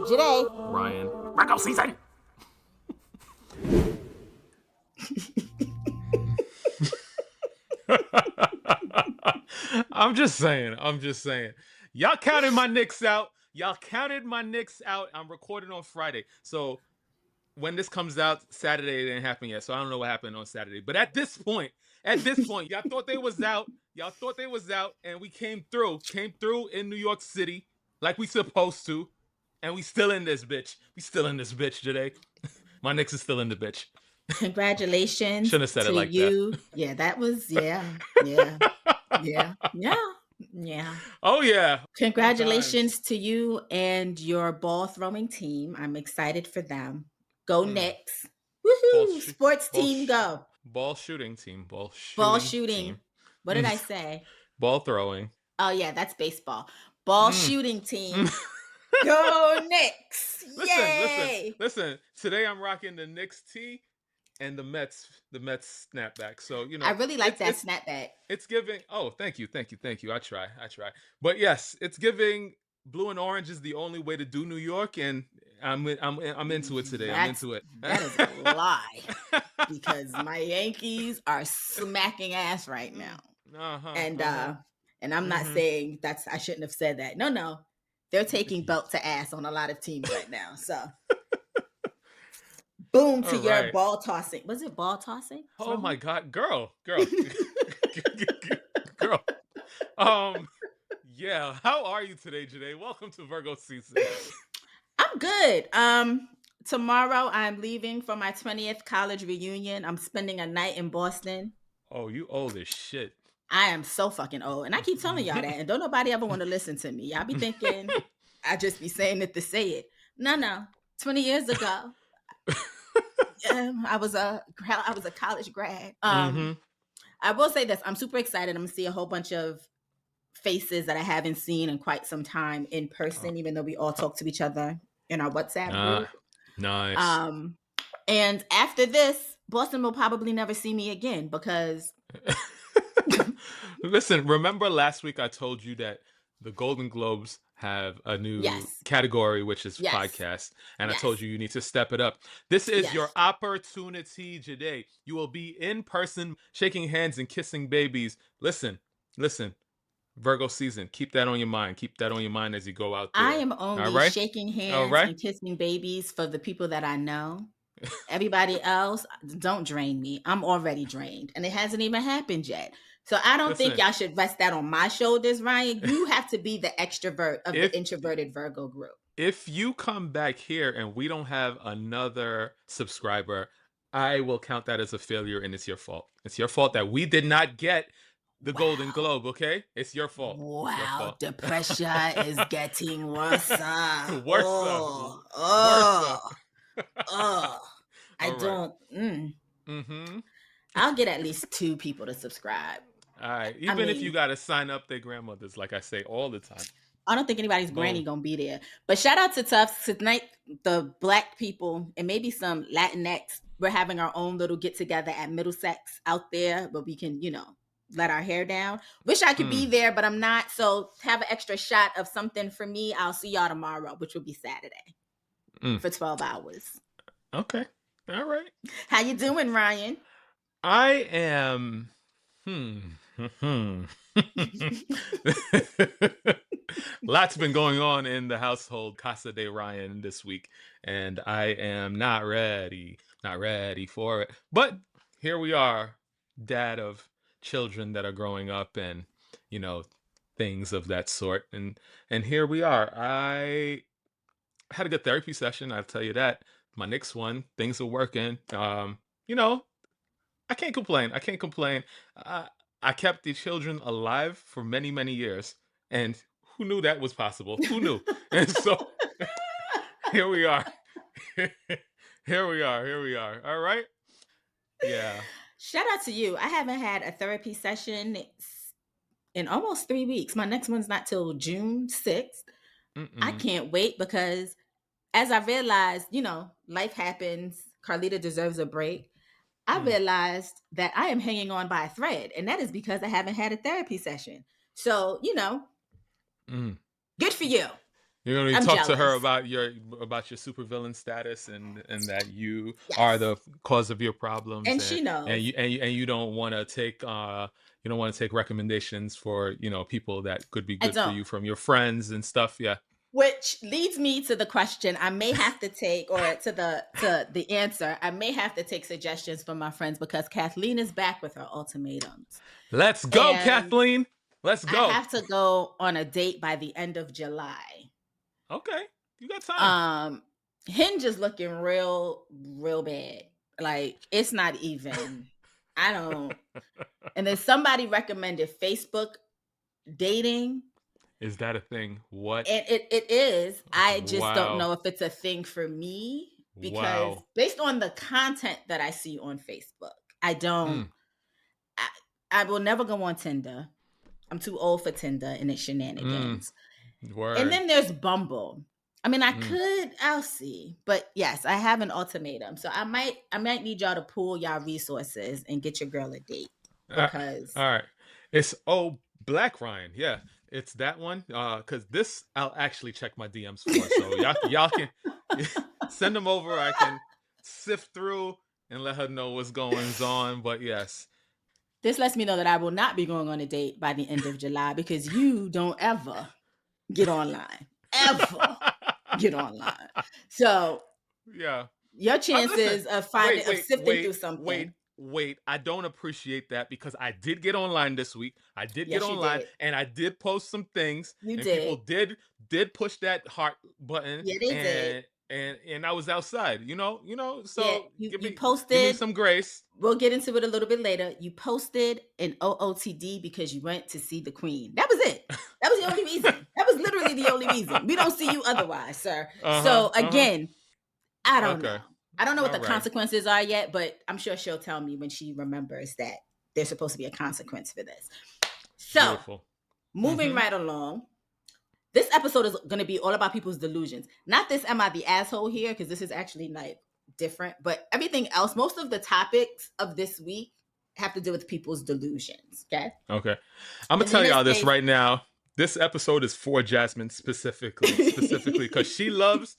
Jesireé. Ryan. Virgo season. I'm just saying. Y'all counted my Knicks out. I'm recording on Friday. So when this comes out, Saturday it didn't happen yet. So I don't know what happened on Saturday. But at this point, y'all thought they was out. And we came through. In New York City like we supposed to. And we still in this bitch. Today. My Knicks is still in the bitch. Congratulations Shouldn't have said it to like that. you. Yeah, that was, yeah. Oh yeah. Sometimes. Congratulations to you and your ball throwing team. I'm excited for them. Go Hmm. Knicks. Ball, Woohoo! sh- Sports ball, team sh- go. ball shooting team. Ball Ball shooting shooting. team. What did I say? Ball throwing. Oh, yeah, that's baseball. Ball Mm. shooting team. Go Knicks. Listen. Yay. Today I'm rocking the Knicks tee and the Mets snapback. So I really like that it's snapback. it's giving. Oh, thank you. I try. But yes, it's giving. Blue and orange is the only way to do New York, and I'm into it today. I'm into it. That is a lie, because my Yankees are smacking ass right now. And I'm not saying I shouldn't have said that. No. They're taking belt to ass on a lot of teams right now. So boom to your right. ball tossing. Was it ball tossing? Oh my Throwing? God, girl. Girl. Yeah. How are you today, Janae? Welcome to Virgo season. I'm good. Tomorrow I'm leaving for my 20th college reunion. I'm spending a night in Boston. Oh, you old as shit. I am so fucking old. And I keep telling y'all that. And don't nobody ever want to listen to me. Y'all be thinking I just be saying it to say it. No. 20 years ago, I was a college grad. I will say this. I'm super excited. I'm going to see a whole bunch of faces that I haven't seen in quite some time in person, even though we all talk to each other in our WhatsApp group. Nice. And after this, Boston will probably never see me again because Listen, remember last week I told you that the Golden Globes have a new category, which is podcast. And I told you need to step it up. This is your opportunity today. You will be in person, shaking hands and kissing babies. Listen. Virgo season. Keep that on your mind. As you go out there. I am only shaking hands and kissing babies for the people that I know. Everybody else, don't drain me. I'm already drained. And it hasn't even happened yet. So I don't think y'all should rest that on my shoulders, Ryan. You have to be the extrovert of the introverted Virgo group. If you come back here and we don't have another subscriber, I will count that as a failure, and it's your fault. It's your fault that we did not get the Golden Globe, okay? It's your fault. Wow, the pressure is getting worse. I don't. I'll get at least 2 people to subscribe. All right. Even if you got to sign up their grandmothers, like I say all the time. I don't think anybody's granny gonna be there. But shout out to Tufts. Tonight, the Black people and maybe some Latinx, we're having our own little get together at Middlesex out there, but we can, let our hair down. Wish I could be there, but I'm not. So have an extra shot of something for me. I'll see y'all tomorrow, which will be Saturday, for 12 hours. Okay. All right. How you doing, Ryan? I am. Lots been going on in the household Casa de Ryan this week, and I am not ready for it. But here we are, dad of children that are growing up, and things of that sort. And here we are. I had a good therapy session, I'll tell you that. My next one, things are working. I can't complain. I kept the children alive for many, many years. And who knew that was possible? Who knew? And so here we are. Here we are. All right. Yeah. Shout out to you. I haven't had a therapy session in almost 3 weeks. My next one's not till June 6th. I can't wait because as I realized, life happens. Carlita deserves a break. I realized that I am hanging on by a thread, and that is because I haven't had a therapy session. So, good for you. You're going to I'm talk to her jealous. about your supervillain status and that you are Yes. the cause of your problems, And she knows. and you don't want to take recommendations for people that could be I good for don't. you from your friends and stuff. Yeah. Which leads me to the question I may have to take, or to the answer. I may have to take suggestions from my friends because Kathleen is back with her ultimatums. Let's go, And Kathleen. Let's I go. have to go on a date by the end of July. Okay. You got time. Um, Hinge is looking real, real bad. Like it's not even. I don't. And then somebody recommended Facebook dating, Is that a thing? What? and it is. I just don't Wow. know if it's a thing for me because Wow. based on the content that I see on Facebook, I don't. Mm, I, I will never go on Tinder. I'm too old for Tinder and its mm, shenanigans. And word. then there's Bumble. I mean, Mm. I'll see. But yes, I have an ultimatum. So I might need y'all to pool y'all resources and get your girl a date Uh, because all right. It's Black Ryan. Yeah, it's that one. Cause this I'll actually check my DMs for. So y'all can send them over. I can sift through and let her know what's going on. But yes. this lets me know that I will not be going on a date by the end of July because you don't ever get online. Ever get online. So Yeah. your Listen. chances of Wait. of Wait. sifting Wait. through Wait. something. Wait. I don't appreciate that because I did get online this week. I did get Yes, you online did. and I did post some things You and people did. did push that heart button Yeah, they did. and I was outside. Yeah, So you give me posted. some grace. We'll get into it a little bit later. You posted an OOTD because you went to see the Queen. That was it. That was the only reason. That was literally the only reason. We don't see you otherwise, sir. Uh-huh. So Uh-huh. again, I don't know. Okay. I don't know what All the right. consequences are yet, but I'm sure she'll tell me when she remembers that there's supposed to be a consequence for this. So Beautiful. moving Mm-hmm. right along, this episode is going to be all about people's delusions. Not this am I the asshole here, because this is actually like different, but everything else, most of the topics of this week have to do with people's delusions. Okay. Okay. I'm gonna And in tell this y'all this case, right now. This episode is for Jasmine specifically because she loves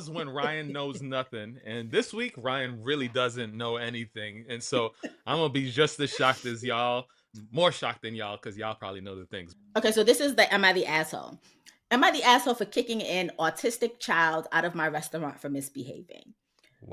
when Ryan knows nothing. And this week Ryan really doesn't know anything. And so I'm gonna be just as shocked as y'all, more shocked than y'all, because y'all probably know the things. okay, so this is the am I the asshole? Am I the asshole for kicking an autistic child out of my restaurant for misbehaving?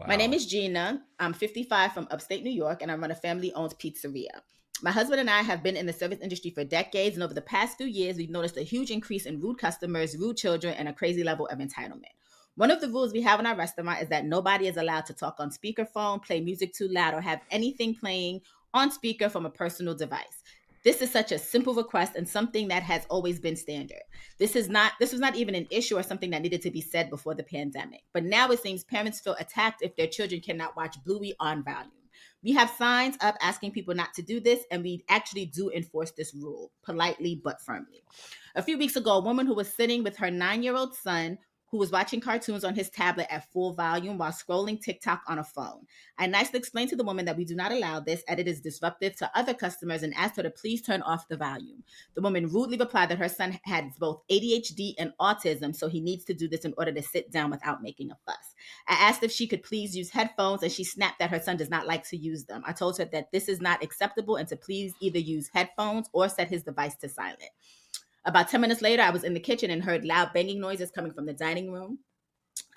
My name Wow. is Gina. I'm 55 from upstate New York, and I run a family owned pizzeria. My husband and I have been in the service industry for decades, and over the past few years, we've noticed a huge increase in rude customers, rude children, and a crazy level of entitlement. One of the rules we have in our restaurant is that nobody is allowed to talk on speakerphone, play music too loud, or have anything playing on speaker from a personal device. This is such a simple request and something that has always been standard. This was not even an issue or something that needed to be said before the pandemic. But now it seems parents feel attacked if their children cannot watch Bluey on volume. We have signs up asking people not to do this, and we actually do enforce this rule politely but firmly. A few weeks ago, a woman who was sitting with her 9-year-old son who was watching cartoons on his tablet at full volume while scrolling TikTok on a phone. I nicely explained to the woman that we do not allow this, as it is disruptive to other customers, and asked her to please turn off the volume. The woman rudely replied that her son had both ADHD and autism, so he needs to do this in order to sit down without making a fuss. I asked if she could please use headphones, and she snapped that her son does not like to use them. I told her that this is not acceptable and to please either use headphones or set his device to silent. About 10 minutes later, I was in the kitchen and heard loud banging noises coming from the dining room.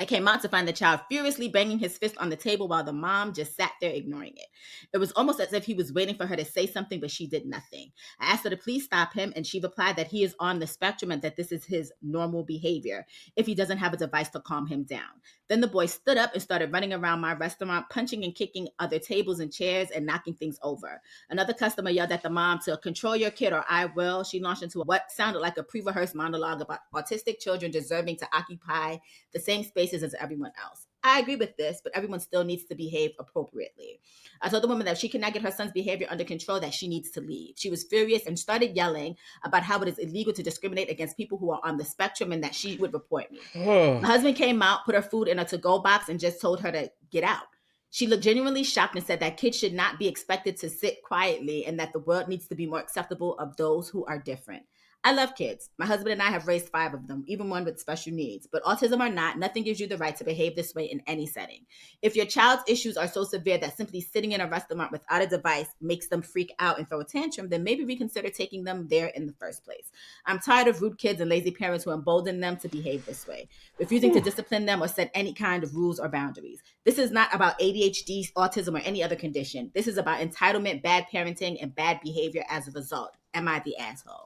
I came out to find the child furiously banging his fist on the table while the mom just sat there ignoring it. It was almost as if he was waiting for her to say something, but she did nothing. I asked her to please stop him, and she replied that he is on the spectrum and that this is his normal behavior if he doesn't have a device to calm him down. Then the boy stood up and started running around my restaurant, punching and kicking other tables and chairs and knocking things over. Another customer yelled at the mom to control your kid or I will. She launched into what sounded like a pre-rehearsed monologue about autistic children deserving to occupy the same spaces as everyone else. I agree with this, but everyone still needs to behave appropriately. I told the woman that if she cannot get her son's behavior under control, that she needs to leave. She was furious and started yelling about how it is illegal to discriminate against people who are on the spectrum and that she would report me. My husband came out, put her food in a to-go box, and just told her to get out. She looked genuinely shocked and said that kids should not be expected to sit quietly and that the world needs to be more acceptable of those who are different. I love kids. My husband and I have raised 5 of them, even one with special needs. But autism or not, nothing gives you the right to behave this way in any setting. If your child's issues are so severe that simply sitting in a restaurant without a device makes them freak out and throw a tantrum, then maybe reconsider taking them there in the first place. I'm tired of rude kids and lazy parents who embolden them to behave this way, refusing to Whew. discipline them or set any kind of rules or boundaries. This is not about ADHD, autism, or any other condition. This is about entitlement, bad parenting, and bad behavior as a result. Am I the asshole?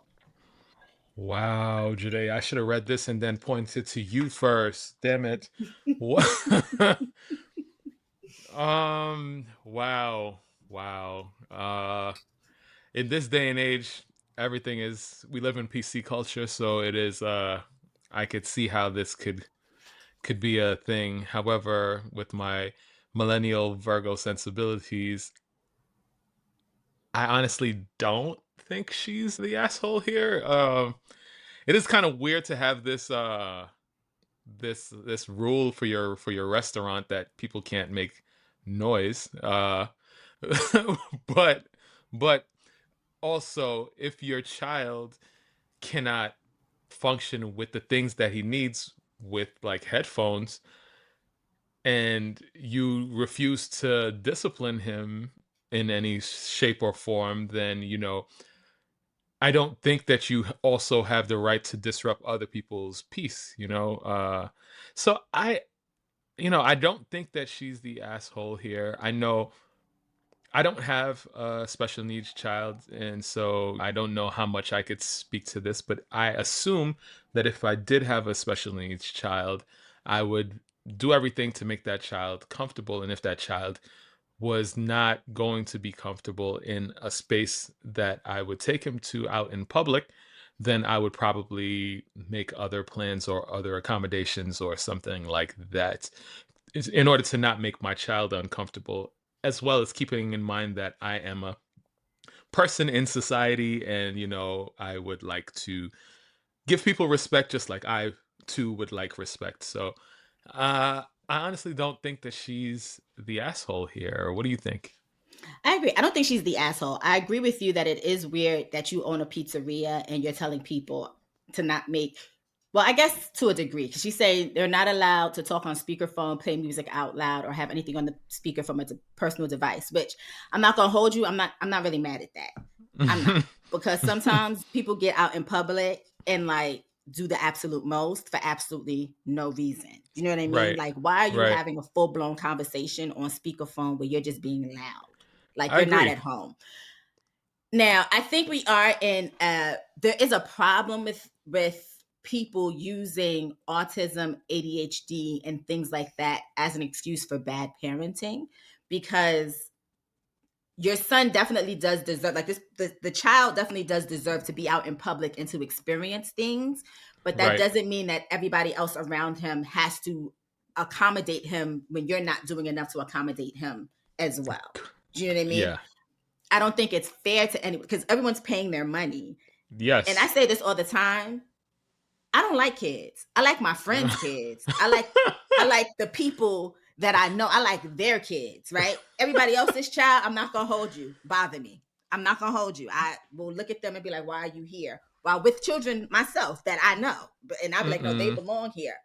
Wow, Jade, I should have read this and then pointed to you first. Damn it. What? Wow. Wow. In this day and age, everything is we live in PC culture, so it is I could see how this could be a thing. However, with my millennial Virgo sensibilities, I honestly don't think she's the asshole here. It is kind of weird to have this rule for your restaurant that people can't make noise. But but also if your child cannot function with the things that he needs with like headphones and you refuse to discipline him in any shape or form, then I don't think that you also have the right to disrupt other people's peace. So I don't think that she's the asshole here. I know I don't have a special needs child, and so I don't know how much I could speak to this, but I assume that if I did have a special needs child, I would do everything to make that child comfortable. And if that child was not going to be comfortable in a space that I would take him to out in public, then I would probably make other plans or other accommodations or something like that in order to not make my child uncomfortable, as well as keeping in mind that I am a person in society and, I would like to give people respect just like I too would like respect. So, I honestly don't think that she's the asshole here. What do you think? I agree. I don't think she's the asshole. I agree with you that it is weird that you own a pizzeria and you're telling people to not make. Well, I guess to a degree, because she's saying they're not allowed to talk on speakerphone, play music out loud, or have anything on the speaker from a personal device. Which I'm not gonna hold you. I'm not. I'm not really mad at that. I'm not, because sometimes people get out in public and like do the absolute most for absolutely no reason. You know what I mean? Right, Like, why are you right. having a full blown conversation on speakerphone where you're just being loud? Like I you're not agree. at home. Now, I think we are in there is a problem with people using autism, ADHD and things like that as an excuse for bad parenting, because your son definitely does deserve, like, this the child definitely does deserve to be out in public and to experience things, but that Right. doesn't mean that everybody else around him has to accommodate him when you're not doing enough to accommodate him as well. Do you know what I mean? Yeah. I don't think it's fair to anyone because everyone's paying their money. And I Yes. say this all the time. I don't like kids. I like my friends' kids. I like the people that I know. I like their kids, right? Everybody else's child, I'm not gonna hold you. Bother me. I'm not gonna hold you. I will look at them and be like, why are you here? While with children myself that I know. And I'll be like, no, they Mm-mm. belong here.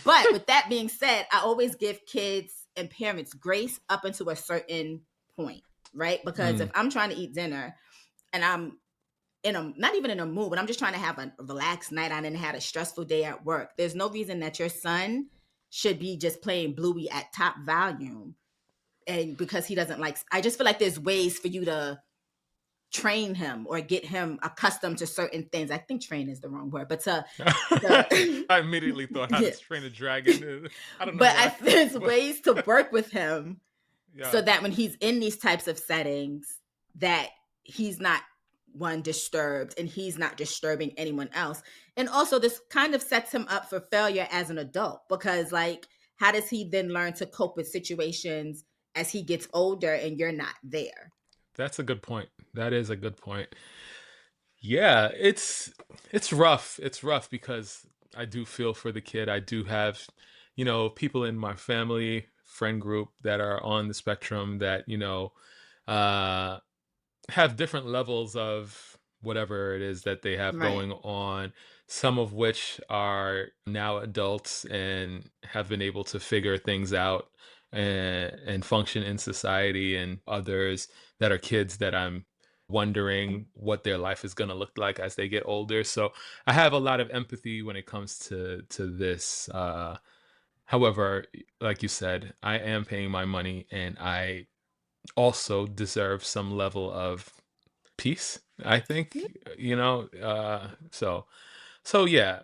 But with that being said, I always give kids and parents grace up until a certain point, right? Because if Mm. I'm trying to eat dinner and I'm in a not even in a mood, but I'm just trying to have a relaxed night. I didn't had a stressful day at work. There's no reason that your son should be just playing Bluey at top volume. And because he doesn't like, I just feel like there's ways for you to train him or get him accustomed to certain things. I think train is the wrong word, but to I immediately thought how to yeah. train a dragon. I don't know But why, there's but ways to work with him yeah, so that when he's in these types of settings, that he's not one disturbed and he's not disturbing anyone else. And also this kind of sets him up for failure as an adult, because like, how does he then learn to cope with situations as he gets older and you're not there? that's a good point. That is a good point. Yeah, it's rough. It's rough because I do feel for the kid. I do have, people in my family friend group that are on the spectrum that, uh have different levels of whatever it is that they have Right. going on, some of which are now adults and have been able to figure things out and function in society, and others that are kids that I'm wondering what their life is going to look like as they get older. So I have a lot of empathy when it comes to this. However, like you said, I am paying my money and I also deserve some level of peace, I think, so yeah,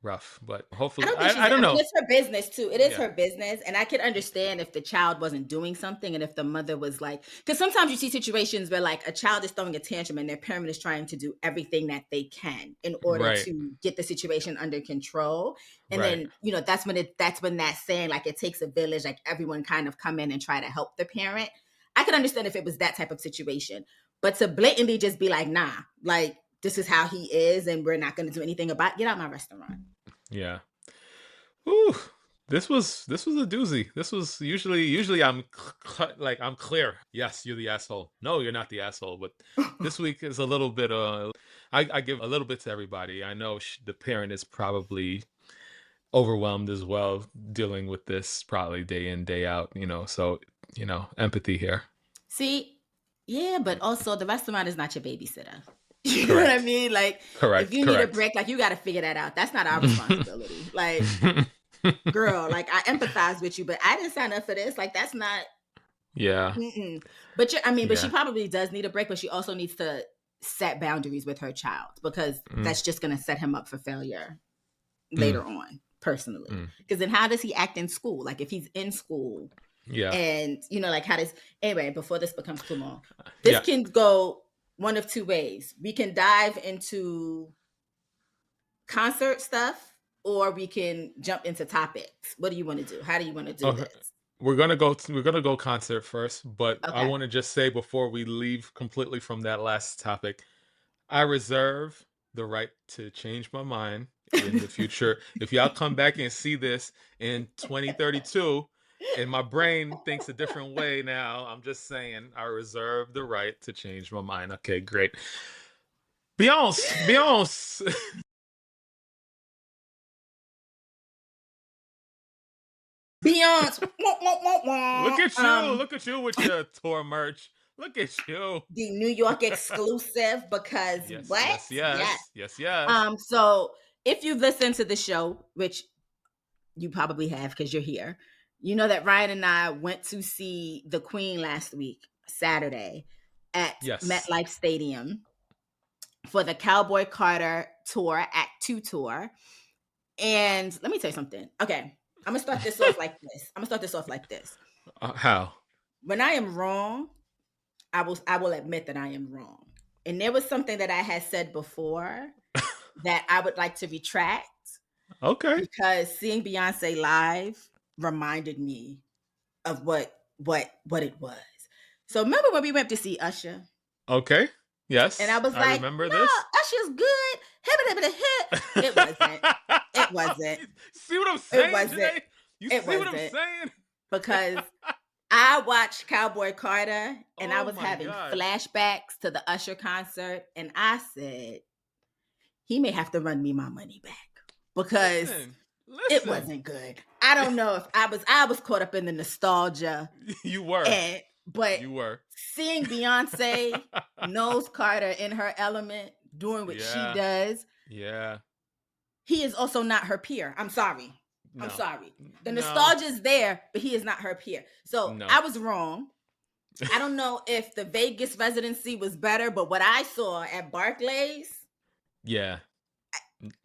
rough, but I hopefully, don't think she's. I don't I mean, know. it's her business too. It is Yeah, her business, and I could understand if the child wasn't doing something, and if the mother was like, because sometimes you see situations where like a child is throwing a tantrum, and their parent is trying to do everything that they can in order right, to get the situation under control, and right, then that's when that saying like it takes a village, like everyone kind of come in and try to help the parent. I could understand if it was that type of situation, but to blatantly just be like, nah, like this is how he is, and we're not going to do anything about. Get out my restaurant. yeah. Whew. This was a doozy. This was usually like I'm clear. Yes, you're the asshole. No, you're not the asshole. But this week is a little bit. I give a little bit to everybody. I know the parent is probably overwhelmed as well, dealing with this probably day in day out. So empathy here. See, yeah, but also the restaurant is not your babysitter. You know what I Correct. mean? Like, if Correct. you need a Correct. break, like you got to figure that out. That's not our responsibility. Like, girl, like I empathize with you, but I didn't sign up for this. Like, that's not. Yeah. Mm-mm. But I mean, but she Yeah. probably does need a break, but she also needs to set boundaries with her child because Mm, that's just going to set him up for failure mm, later on, personally. mm. Because then how does he act in school? Like, if he's in school Yeah. and like how does anyway before this becomes too long, this Yeah. can go one of two ways. We can dive into concert stuff or we can jump into topics. What do you want to do? How do you want to do Okay. this? We're gonna go concert first, but I Okay. want to just say before we leave completely from that last topic, I reserve the right to change my mind in the future. If y'all come back and see this in 2032 and my brain thinks a different way now, I'm just saying I reserve the right to change my mind. Okay, great. Beyonce, Beyonce. Beyonce. Wah, wah, wah, wah. Look at you with your tour merch. Look at you. The New York exclusive because Yes, what? yes, Yes. yes, yes, yes. So if you've listened to the show, which you probably have because you're here. You know that Ryan and I went to see the Queen last week, Saturday, at Yes. MetLife Stadium for the Cowboy Carter tour, Act 2 tour. And let me tell you something. Okay, I'm gonna start this off like this. How? When I am wrong, I will admit that I am wrong. And there was something that I had said before that I would like to retract Okay. because seeing Beyonce live reminded me of what it was. So remember when we went to see Usher, Okay. and I Yes, was I like, remember this. "No, Usher's good." Hip. It wasn't. It wasn't. See what I'm It saying, wasn't. Janae? You It see what I'm wasn't saying? because I watched Cowboy Carter and I Oh was my having God. flashbacks to the Usher concert, and I said he may have to run me my money back because Listen, it listen. wasn't good. I don't know if I was caught up in the nostalgia. You were. But You were. seeing Beyonce knows Carter in her element, doing what she Yeah. does, Yeah. he is also not her peer. I'm sorry. I'm No. sorry. The No. nostalgia is there, but he is not her peer. So No. I was wrong. I don't know if the Vegas residency was better, but what I saw at Barclays, Yeah.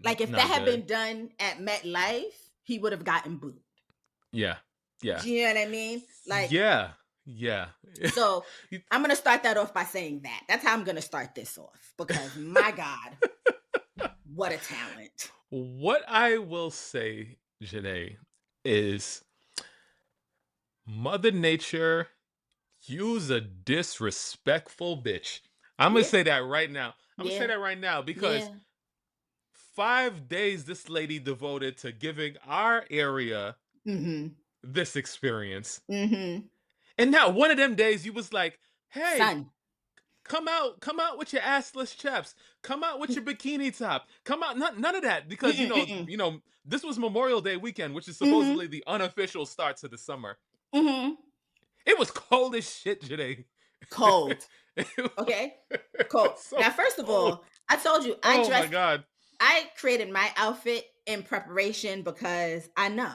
like if that Not had good. been done at MetLife, he would have gotten booed. Yeah. Yeah. Do you know what I mean? Like, Yeah. Yeah. so I'm gonna start that off by saying that. That's how I'm gonna start this off because my God, what a talent. What I will say, Janae, is Mother Nature, you's a disrespectful bitch. I'm gonna Yeah, say that right now. I'm gonna say yeah, that right now because yeah. 5 days this lady devoted to giving our area Mm-hmm. this experience. Mm-hmm. And not one of them days you was like, hey, Son. Come out with your assless chaps. Come out with your bikini top. Come out, none of that, because this was Memorial Day weekend, which is supposedly the unofficial start to the summer. It was cold as shit today. Cold. It was Okay. Cold. so Now, first of cold. all, I told you Oh my God. I created my outfit in preparation because I know.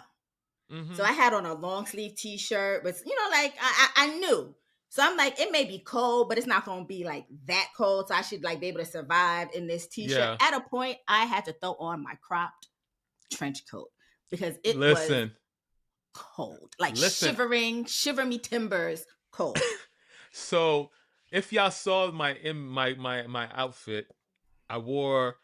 So Hmm. I had on a long sleeve t-shirt, but like I knew. So I'm like, it may be cold, but it's not gonna be like that cold. So I should like be able to survive in this t-shirt. Yeah. At a point, I had to throw on my cropped trench coat because it was Listen. cold. Like Listen. shiver me timbers cold. So if y'all saw my outfit, I wore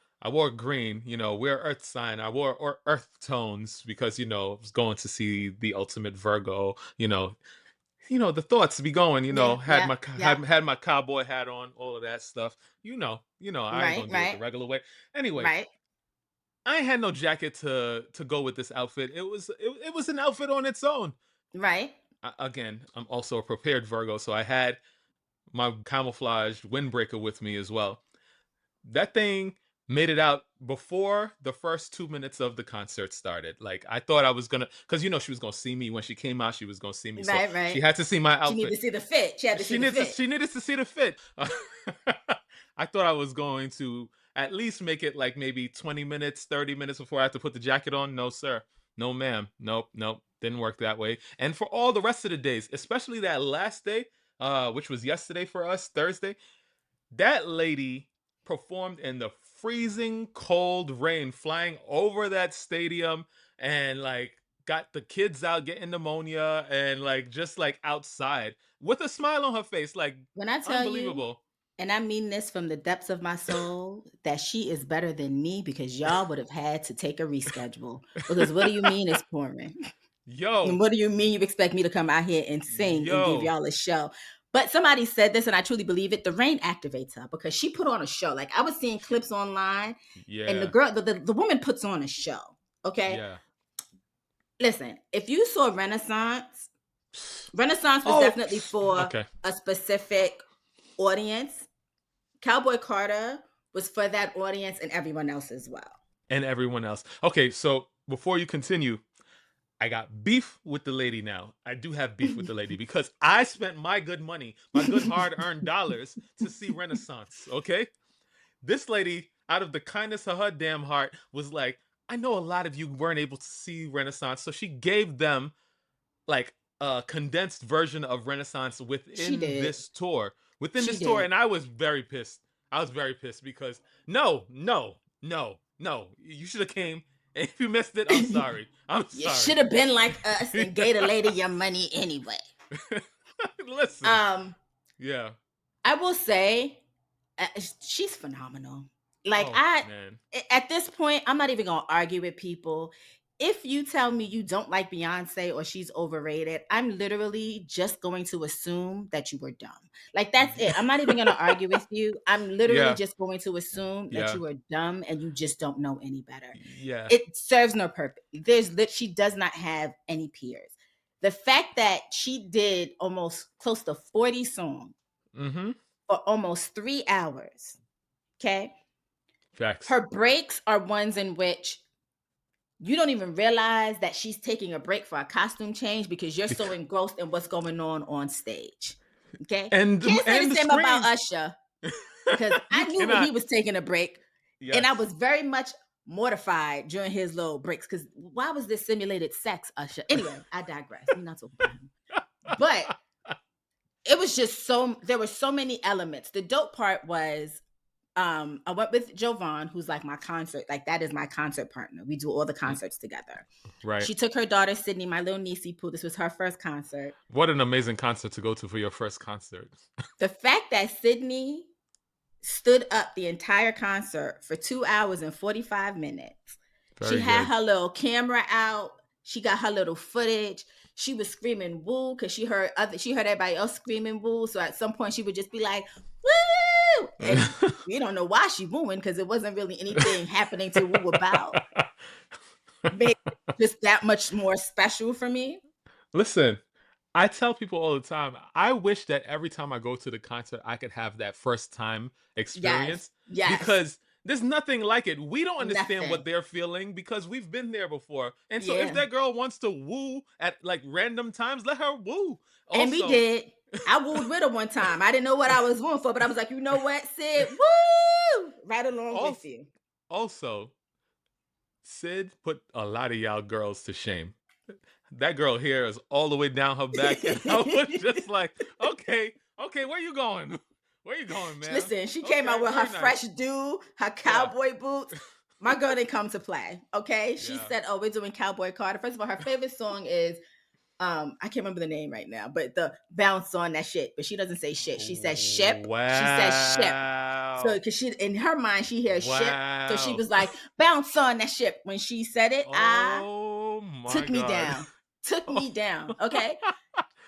green. We're Earth sign. I wore earth tones because I was going to see the ultimate Virgo. The thoughts be going. Yeah, Had yeah, my yeah. had my cowboy hat on, all of that stuff. I ain't Right, gonna do it the right, regular way. Anyway, right, I ain't had no jacket to go with this outfit. It was an outfit on its own. right. Again, I'm also a prepared Virgo, so I had my camouflaged windbreaker with me as well. That thing made it out before the first 2 minutes of the concert started. Like, I thought I was gonna, because she was gonna see me when she came out. She was gonna see me, so Right, she right. had to see my She needed outfit. to see the fit. She had to see the fit. She needed to see the fit. I thought I was going to at least make it like maybe 20 minutes, 30 minutes before I had to put the jacket on. No, sir. No, ma'am. Nope, nope. Didn't work that way. And for all the rest of the days, especially that last day, which was yesterday for us, Thursday, that lady performed in the freezing cold rain, flying over that stadium, and like got the kids out getting pneumonia, and like just like outside with a smile on her face, like When I tell you, unbelievable. and I mean this from the depths of my soul, that she is better than me because y'all would have had to take a reschedule. Because what do you mean it's pouring? And Yo, what do you mean you expect me to come out here and sing and give yo, y'all a show? But somebody said this, and I truly believe it. The rain activates her because she put on a show. Like I was seeing clips online, and the yeah, girl, the woman puts on a show. Okay, yeah. listen. If you saw Renaissance, Renaissance was Oh, definitely for okay. a specific audience. Cowboy Carter was for that audience and everyone else as well. And everyone else. Okay, so before you continue, I got beef with the lady now. I do have beef with the lady because I spent my good money, my good hard earned dollars to see Renaissance. Okay? This lady, out of the kindness of her damn heart, was like, I know a lot of you weren't able to see Renaissance. So she gave them like a condensed version of Renaissance She within did. this tour. Within She this tour. did. And I was very pissed. I was very pissed because no, no, no, no. You should have came. And if you missed it, I'm sorry. I'm You sorry. should have been like us and gave the lady your money anyway. Listen. Yeah. I will say, she's phenomenal. Like Oh I, man. at this point, I'm not even gonna argue with people. If you tell me you don't like Beyonce or she's overrated, I'm literally just going to assume that you were dumb. Like that's it. I'm not even gonna argue with you. I'm literally Yeah. just going to assume that Yeah. you are dumb and you just don't know any better. Yeah. It serves no purpose. She does not have any peers. The fact that she did almost close to 40 songs Mm-hmm. for almost 3 hours. Okay. Facts. Her breaks are ones in which you don't even realize that she's taking a break for a costume change because you're so engrossed in what's going on stage. Okay. Can't say And the the same about screen. Usher because I You knew when he cannot. was taking a break and I Yes. was very much mortified during his little breaks because why was this simulated sex, Usher? Anyway, I digress. We're not talking about him. But it was just there were so many elements. The dope part was I went with Jovan, who's like my concert, like that is my concert partner. We do all the concerts together. Right. She took her daughter Sydney, my little niecey poo. This was her first concert. What an amazing concert to go to for your first concert. The fact that Sydney stood up the entire concert for 2 hours and 45 minutes. She Very had good. her little camera out. She got her little footage. She was screaming woo because she heard everybody else screaming woo. So at some point she would just be like, woo! And we don't know why she wooing because it wasn't really anything happening to woo about. Made it just that much more special for me. Listen, I tell people all the time, I wish that every time I go to the concert, I could have that first time Yes. experience Yes. because there's nothing like it. We don't understand Nothing. what they're feeling because we've been there before. And so if Yeah. that girl wants to woo at like random times, let her woo. And we Also, did. I wooed with her one time. I didn't know what I was wooing for, but I was like, you know what, Sid? Woo! Right along with also, you. also, Sid put a lot of y'all girls to shame. That girl hair is all the way down her back, and I was just like, okay, where you going? Where you going, man? Listen, she came out Okay, with her very nice. fresh dew, her Yeah, cowboy boots. My girl didn't come to play. Okay. She yeah. said, oh, we're doing Cowboy Carter. First of all, her favorite song is I can't remember the name right now, but the bounce on that shit. But she doesn't say shit. She says ship. She says ship. So Wow. because she in her mind she hears ship. So she Wow. was like, bounce on that ship. When she said it, I Oh my took me God. down. Took Oh. me down. Okay.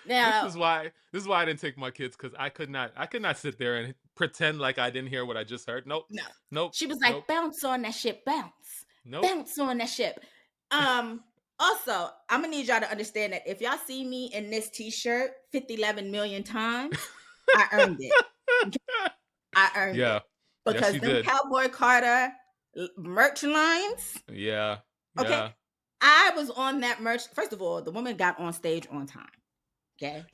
This Now, is why I didn't take my kids because I could not sit there and pretend like I didn't hear what I just heard. Nope. no. Nope. She was Nope. like, bounce on that ship, bounce. Nope. Bounce on that ship. Also, I'm gonna need y'all to understand that if y'all see me in this t-shirt 50, 11 million times, I earned it. Okay? I earned Yeah. it. Yes, Because you them did. Cowboy Carter merch lines, Yeah. okay? Yeah. I was on that merch. First of all, the woman got on stage on time. Okay.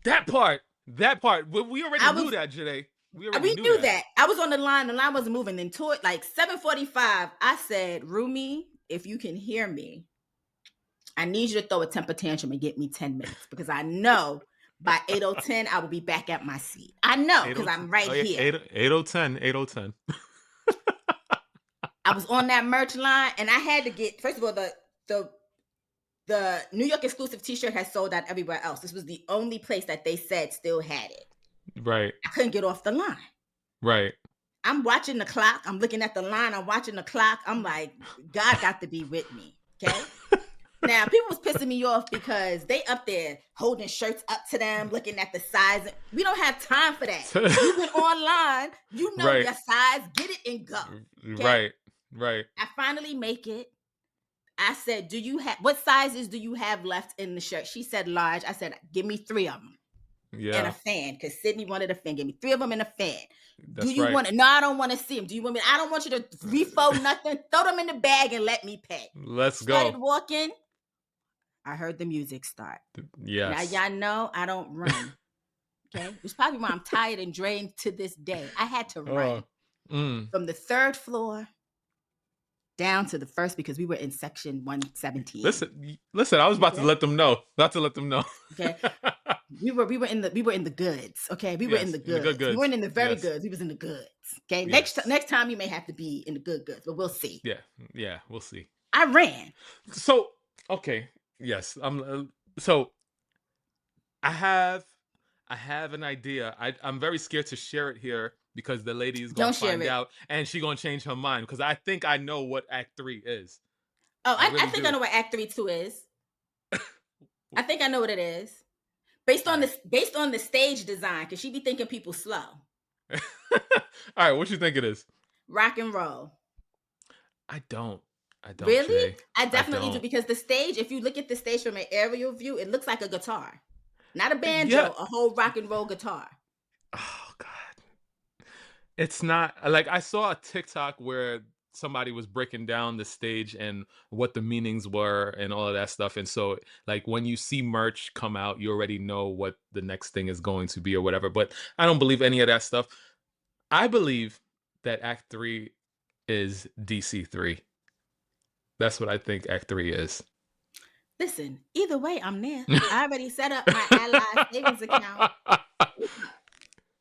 That part. That part. We already I knew was that, Janae. We already we knew knew that. that. I was on the line wasn't moving. Then to it like 7:45, I said, Rumi, if you can hear me, I need you to throw a temper tantrum and get me 10 minutes because I know by 8:10 I will be back at my seat. I know because 8010. I'm right Oh yeah, here. 8010, 8010. I was on that merch line and I had to get, first of all, the New York exclusive t-shirt has sold out everywhere else. This was the only place that they said still had it. Right. I couldn't get off the line. Right. I'm watching the clock. I'm looking at the line. I'm watching the clock. I'm like, God got to be with me. Okay. Now, people was pissing me off because they up there holding shirts up to them, looking at the size. We don't have time for that. You went online, you know Right. your size, get it and go. Okay. Right. Right. I finally make it. I said, do you have, what sizes do you have left in the shirt? She said large. I said, give me 3 of them. And a Yeah. fan, because Sydney wanted a fan. Give me 3 of them and a fan. Do That's you right. want it? No, I don't want to see them. Do you want me? I don't want you to refold nothing. Throw them in the bag and let me pay. Let's Started go. walking. I heard the music start. Yes. Now y'all know I don't run. Okay, it's probably why I'm tired and drained to this day. I had to run from the 3rd floor down to the 1st because we were in section 117. Listen. I was about to let them know. Not to let them know. Okay. We were in the goods. Okay, we were in Yes, the in the good goods. We goods. weren't in the very Yes. goods. We was in the goods. Okay, Yes. next time you may have to be in the goods, but we'll see. Yeah. We'll see. I ran. So okay. Yes. So I have an idea. I'm very scared to share it here because the lady is gonna Don't share find it. out and she gonna change her mind because I think I know what Act 3 is. Oh, I I really think do. I know what Act 3 2 is. I think I know what it is. Based on the stage design, because she be thinking people slow. All right, what you think it is? Rock and roll. I don't. Really? Jay. I definitely do don't. because the stage, if you look at the stage from an aerial view, it looks like a guitar. Not a banjo, Yeah. a whole rock and roll guitar. Oh God. It's not like I saw a TikTok where somebody was breaking down the stage and what the meanings were and all of that stuff. And so like when you see merch come out, you already know what the next thing is going to be or whatever. But I don't believe any of that stuff. I believe that Act 3 is DC3. That's what I think Act 3 is. Listen, either way, I'm there. I already set up my Ally savings account,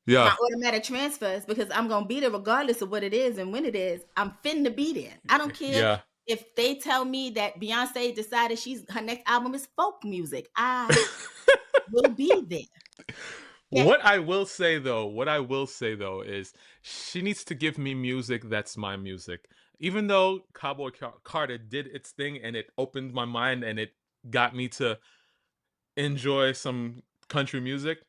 Yeah. my automatic transfers, because I'm going to be there regardless of what it is and when it is. I'm finna be there. I don't care Yeah. if they tell me that Beyonce decided her next album is folk music. I will be there. Okay? What I will say though is she needs to give me music that's my music. Even though Cowboy Carter did its thing and it opened my mind and it got me to enjoy some country music,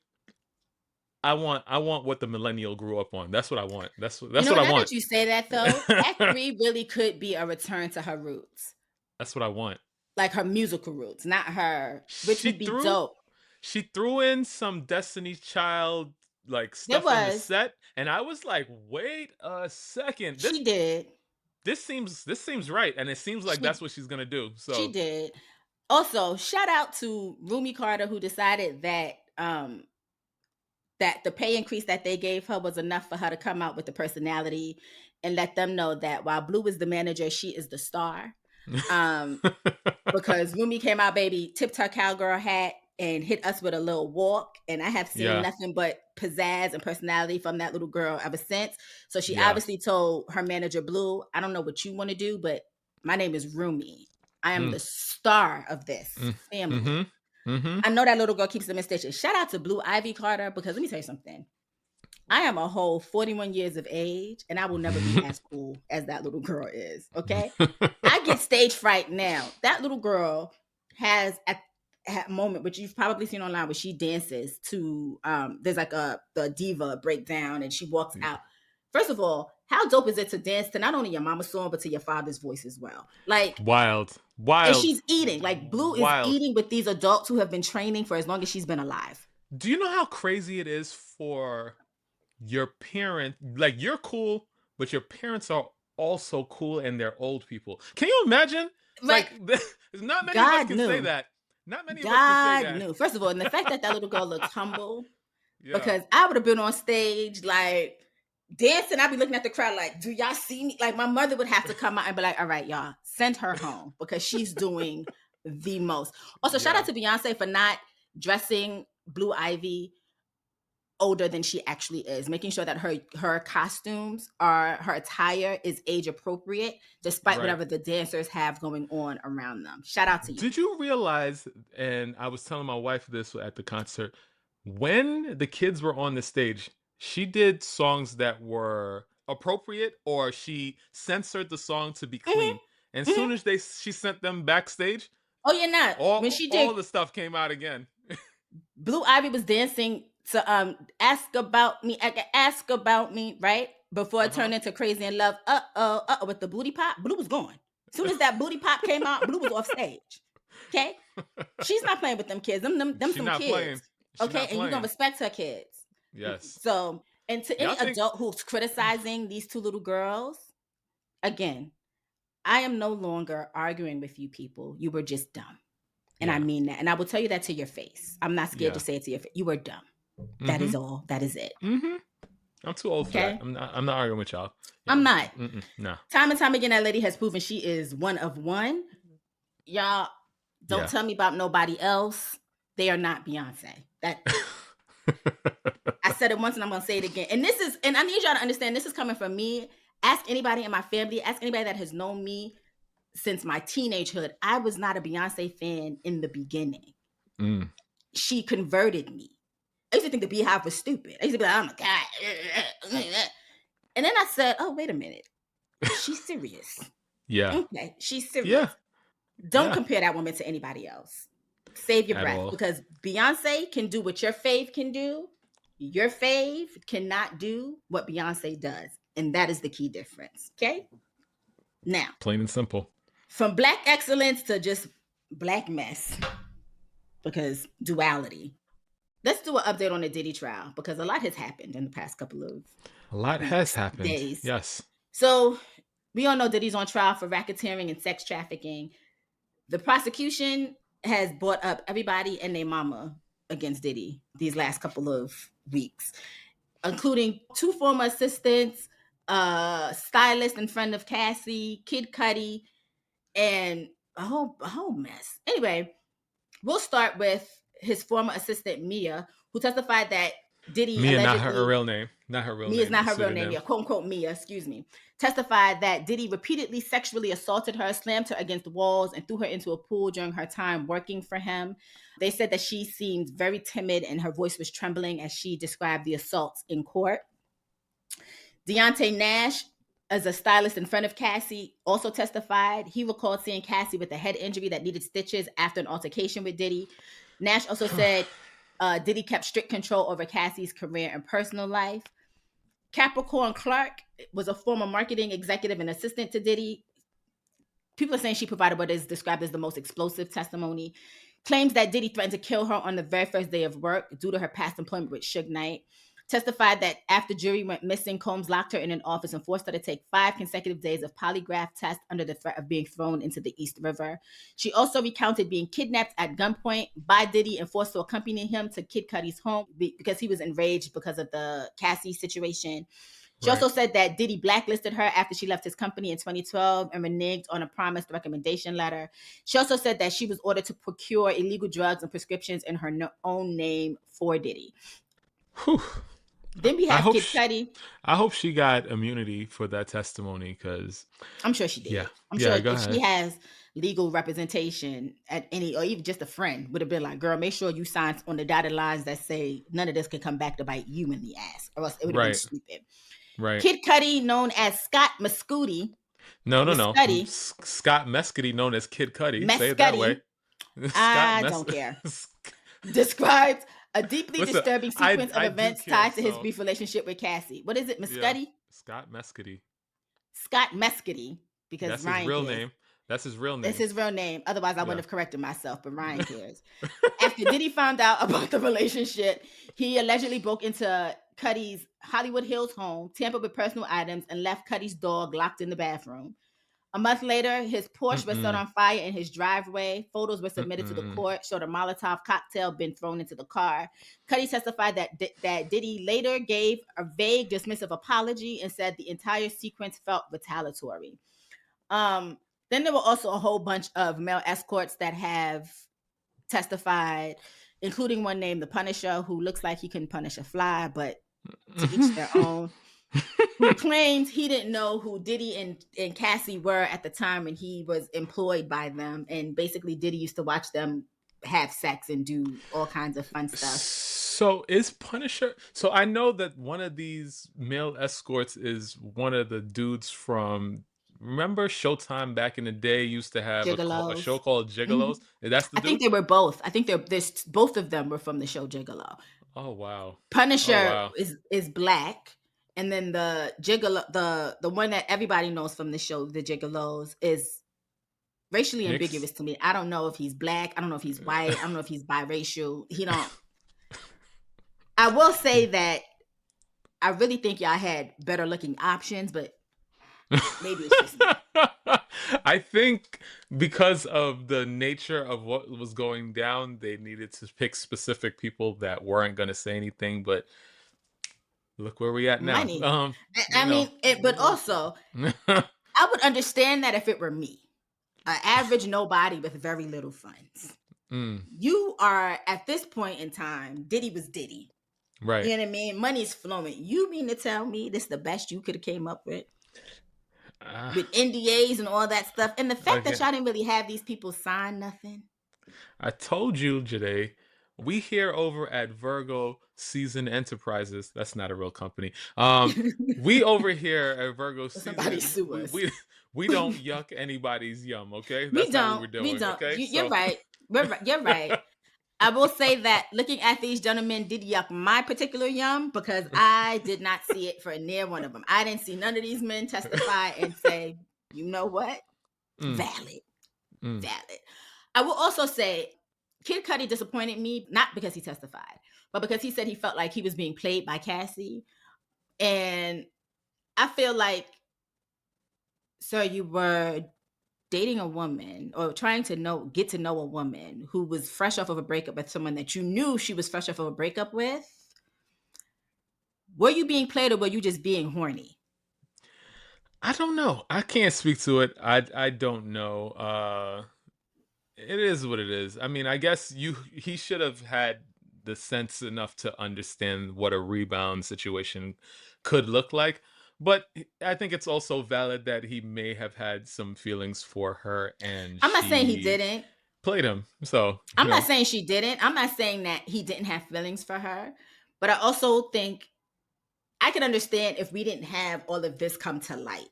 I want what the millennial grew up on. That's what I want. That's what I Now want. that you say that though, Act 3 really could be a return to her roots. That's what I want. Like her musical roots, not her, which She would be threw dope. she threw in some Destiny's Child like There stuff in the was. set, and I was like, wait a second, She did. this seems right, and it seems like She that's what she's gonna do. she So did. Also, shout out to Rumi Carter, who decided that the pay increase that they gave her was enough for her to come out with the personality and let them know that while Blue is the manager, she is the star. Um, because Rumi came out, baby, tipped her cowgirl hat and hit us with a little walk. And I have seen yeah, nothing but pizzazz and personality from that little girl ever since. So she yeah. obviously told her manager, Blue, I don't know what you want to do, but my name is Rumi. I am Mm, the star of this mm, family. mm-hmm, mm-hmm. I know that little girl keeps them in stitches. Shout out to Blue Ivy Carter, because let me tell you something. I am a whole 41 years of age, and I will never be as cool as that little girl is. Okay. I get stage fright now. That little girl has at moment, which you've probably seen online, where she dances to there's like the diva breakdown and she walks out. First of all, how dope is it to dance to not only your mama's song, but to your father's voice as well? Like, Wild, and wild, she's eating. Like, Blue is wild. eating with these adults who have been training for as long as she's been alive. Do you know how crazy it is for your parent? Like, you're cool, but your parents are also cool, and they're old people. Can you imagine? Right. Like, not many of us God can say knew. that. Not many of us can say God that. knew. First of all, and the fact that that little girl looks humble, Yeah. because I would have been on stage like dancing. I'd be looking at the crowd like, do y'all see me? Like, my mother would have to come out and be like, all right, y'all, send her home because she's doing the most. Also, shout Yeah. out to Beyonce for not dressing Blue Ivy older than she actually is, making sure that her costumes her attire is age appropriate, despite Right. whatever the dancers have going on around them. Shout out to you. Did you realize, and I was telling my wife this at the concert, when the kids were on the stage, she did songs that were appropriate, or she censored the song to be Mm-hmm, clean. And as mm-hmm. soon as she sent them backstage, Oh, you're not. When she did, all the stuff came out again. Blue Ivy was dancing to ask about me, right? Before it Uh-huh. turned into Crazy in Love. With the booty pop, Blue was gone. As soon as that booty pop came out, Blue was off stage. Okay? She's not playing with them kids. Them She some not playing. kids. She Okay? not And you're gonna playing. respect her kids. Yes. So, and to Y'all any think adult who's criticizing these two little girls, again, I am no longer arguing with you people. You were just dumb. And I yeah. mean that. And I will tell you that to your face. I'm not scared to Yeah. say it to your face. You were dumb. That Mm-hmm. is all. That is it. Mm-hmm. I'm too old for that. Okay? I'm not arguing with y'all. Yeah. I'm not. No. Time and time again, that lady has proven she is one of one. Y'all don't Yeah. tell me about nobody else. They are not Beyonce. That I said it once and I'm gonna say it again. And I need y'all to understand, this is coming from me. Ask anybody in my family, ask anybody that has known me since my teenagehood. I was not a Beyonce fan in the beginning. Mm. She converted me. I used to think the Beehive was stupid. I used to be like, oh my God. And then I said, oh, wait a minute. She's serious. Yeah. Okay, she's serious. Yeah. Don't Yeah. compare that woman to anybody else. Save your At breath, all. because Beyonce can do what your fave can do. Your fave cannot do what Beyonce does. And that is the key difference. Okay? Now, Plain and simple. from Black excellence to just Black mess, because duality. Let's do an update on the Diddy trial, because a lot has happened in the past couple of A lot has happened. days. Yes. So we all know Diddy's on trial for racketeering and sex trafficking. The prosecution has brought up everybody and their mama against Diddy these last couple of weeks, including 2 former assistants, stylist and friend of Cassie, Kid Cudi, and a whole mess. Anyway, we'll start with his former assistant Mia, who testified that Diddy Mia, allegedly, not her real name. Not her real Mia name. is not her real Pseudonym. name, yeah, quote unquote Mia, excuse me, testified that Diddy repeatedly sexually assaulted her, slammed her against walls, and threw her into a pool during her time working for him. They said that she seemed very timid and her voice was trembling as she described the assaults in court. Deontay Nash, as a stylist and friend of Cassie, also testified. He recalled seeing Cassie with a head injury that needed stitches after an altercation with Diddy. Nash also said Diddy kept strict control over Cassie's career and personal life. Capricorn Clark was a former marketing executive and assistant to Diddy. People are saying she provided what is described as the most explosive testimony. claims that Diddy threatened to kill her on the very first day of work due to her past employment with Suge Knight. Testified that after Jesireé went missing, Combs locked her in an office and forced her to take 5 consecutive days of polygraph tests under the threat of being thrown into the East River. She also recounted being kidnapped at gunpoint by Diddy and forced to accompany him to Kid Cudi's home because he was enraged because of the Cassie situation. She also said that Diddy blacklisted her after she left his company in 2012 and reneged on a promised recommendation letter. She also said that she was ordered to procure illegal drugs and prescriptions in her own name for Diddy. Whew. Then we have Kid Cudi. I hope she got immunity for that testimony because I'm sure she did. Yeah. I'm sure if she has legal representation at any, or even just a friend, would have been like, girl, make sure you sign on the dotted lines that say none of this can come back to bite you in the ass, or else it would have been stupid. Right. Kid Cudi, known as Scott Mescudi. No. Scott Mescudi, known as Kid Cudi. Say it that way. I don't care. Described a deeply disturbing sequence of events tied to his brief relationship with Cassie. What is it, Mescudi? Yeah. Scott Mescudi. Scott Mescudi, because that's Ryan his real cares. name. That's his real name. It's his real name. Otherwise, I wouldn't have corrected myself, but Ryan cares. After Diddy found out about the relationship, he allegedly broke into Cudi's Hollywood Hills home, tampered with personal items, and left Cudi's dog locked in the bathroom. A month later, his Porsche was set on fire in his driveway. Photos were submitted to the court, showed a Molotov cocktail been thrown into the car. Cudi testified that Diddy later gave a vague, dismissive apology and said the entire sequence felt retaliatory. Then there were also a whole bunch of male escorts that have testified, including one named the Punisher, who looks like he can punish a fly, but to each their own. Who claimed he didn't know who Diddy and Cassie were at the time when he was employed by them. And basically Diddy used to watch them have sex and do all kinds of fun stuff. So is Punisher... So I know that one of these male escorts is one of the dudes from... Remember Showtime back in the day used to have a show called Gigolos? That's the dude? I think they were both. I think both of them were from the show Gigolo. Oh, wow. Punisher is black. And then the Gigolo, the one that everybody knows from the show, the Gigolos, is racially ambiguous to me. I don't know if he's black. I don't know if he's white. I don't know if he's biracial. He don't. I will say that I really think y'all had better looking options, but maybe it's just me. I think because of the nature of what was going down, they needed to pick specific people that weren't going to say anything, but look where we at now. Money. But also, I would understand that if it were me, an average nobody with very little funds. You are, at this point in time, Diddy was Diddy. Right. You know what I mean? Money's flowing. You mean to tell me this is the best you could have came up with NDAs and all that stuff? And the fact that y'all didn't really have these people sign nothing. I told you, Jesireé. We here over at Virgo Season Enterprises. That's not a real company. We over here at Virgo Season. Somebody sue us. We don't yuck anybody's yum. Okay, that's what we're doing. We don't. Okay? You're right. You're right. I will say that looking at these gentlemen did yuck my particular yum because I did not see it for near one of them. I didn't see none of these men testify and say, you know what, valid. I will also say, Kid Cudi disappointed me, not because he testified, but because he said he felt like he was being played by Cassie. And I feel like, sir, you were dating a woman or trying to get to know a woman who was fresh off of a breakup with someone that you knew she was fresh off of a breakup with. Were you being played or were you just being horny? I don't know. I can't speak to it. I don't know. It is what it is. I mean, I guess he should have had the sense enough to understand what a rebound situation could look like. But I think it's also valid that he may have had some feelings for her, and I'm not saying he didn't. Played him. So I'm not saying she didn't. I'm not saying that he didn't have feelings for her. But I also think I could understand if we didn't have all of this come to light,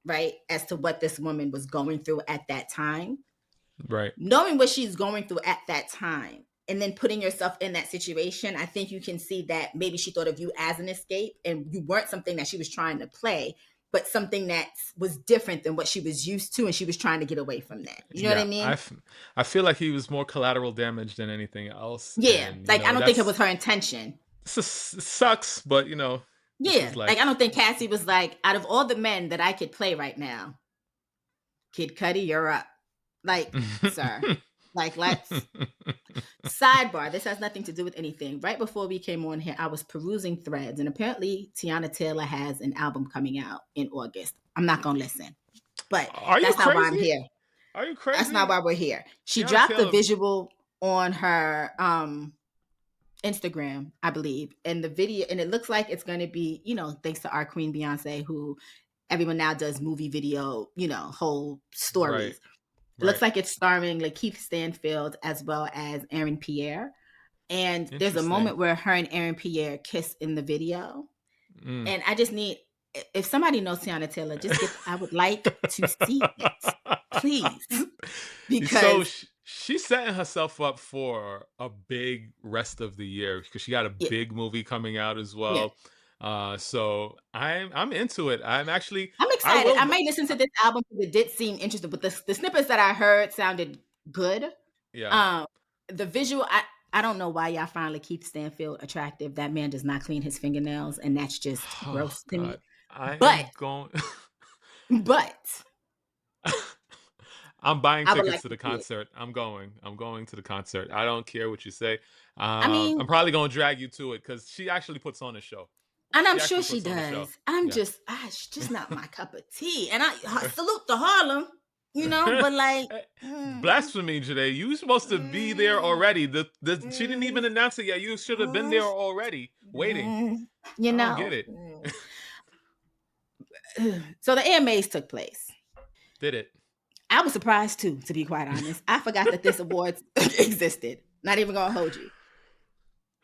right? As to what this woman was going through at that time. Right. Knowing what she's going through at that time and then putting yourself in that situation, I think you can see that maybe she thought of you as an escape and you weren't something that she was trying to play. but something that was different than what she was used to, and she was trying to get away from that. You know what I mean? I feel like he was more collateral damage than anything else, Yeah, and like I don't think it was her intention. Sucks, but this Yeah, is like I don't think Cassie was like, out of all the men that I could play right now, Kid Cudi, you're up. Like, sir, like let's sidebar. This has nothing to do with anything. Right before we came on here, I was perusing threads, and apparently Teyana Taylor has an album coming out in August. I'm not gonna listen, but that's not why I'm here. Are you crazy? That's not why we're here. She Teyana dropped Taylor... the visual on her Instagram, I believe, and the video, and it looks like it's going to be, thanks to our queen Beyonce, who everyone now does movie video, whole stories. It looks like it's starring Lakeith Stanfield as well as Aaron Pierre. And there's a moment where her and Aaron Pierre kiss in the video. And I just need, if somebody knows Teyana Taylor, I would like to see it, please. Because she's setting herself up for a big rest of the year because she got a big movie coming out as well. So I'm into it. I'm excited. I might listen to this album because it did seem interesting, but the snippets that I heard sounded good. Yeah. The visual, I don't know why y'all find Lakeith Stanfield attractive. That man does not clean his fingernails, and that's just gross to me. But I'm buying tickets to the concert. I'm going to the concert. I don't care what you say. I'm probably going to drag you to it because she actually puts on a show. And I'm sure she does. It's just not my cup of tea. And I salute to Harlem, but like... Blasphemy, Jesireé. You were supposed to be there already. She didn't even announce it yet. You should have been there already, waiting. I don't get it. So the AMAs took place. Did it? I was surprised too, to be quite honest. I forgot that this awards existed. Not even gonna hold you.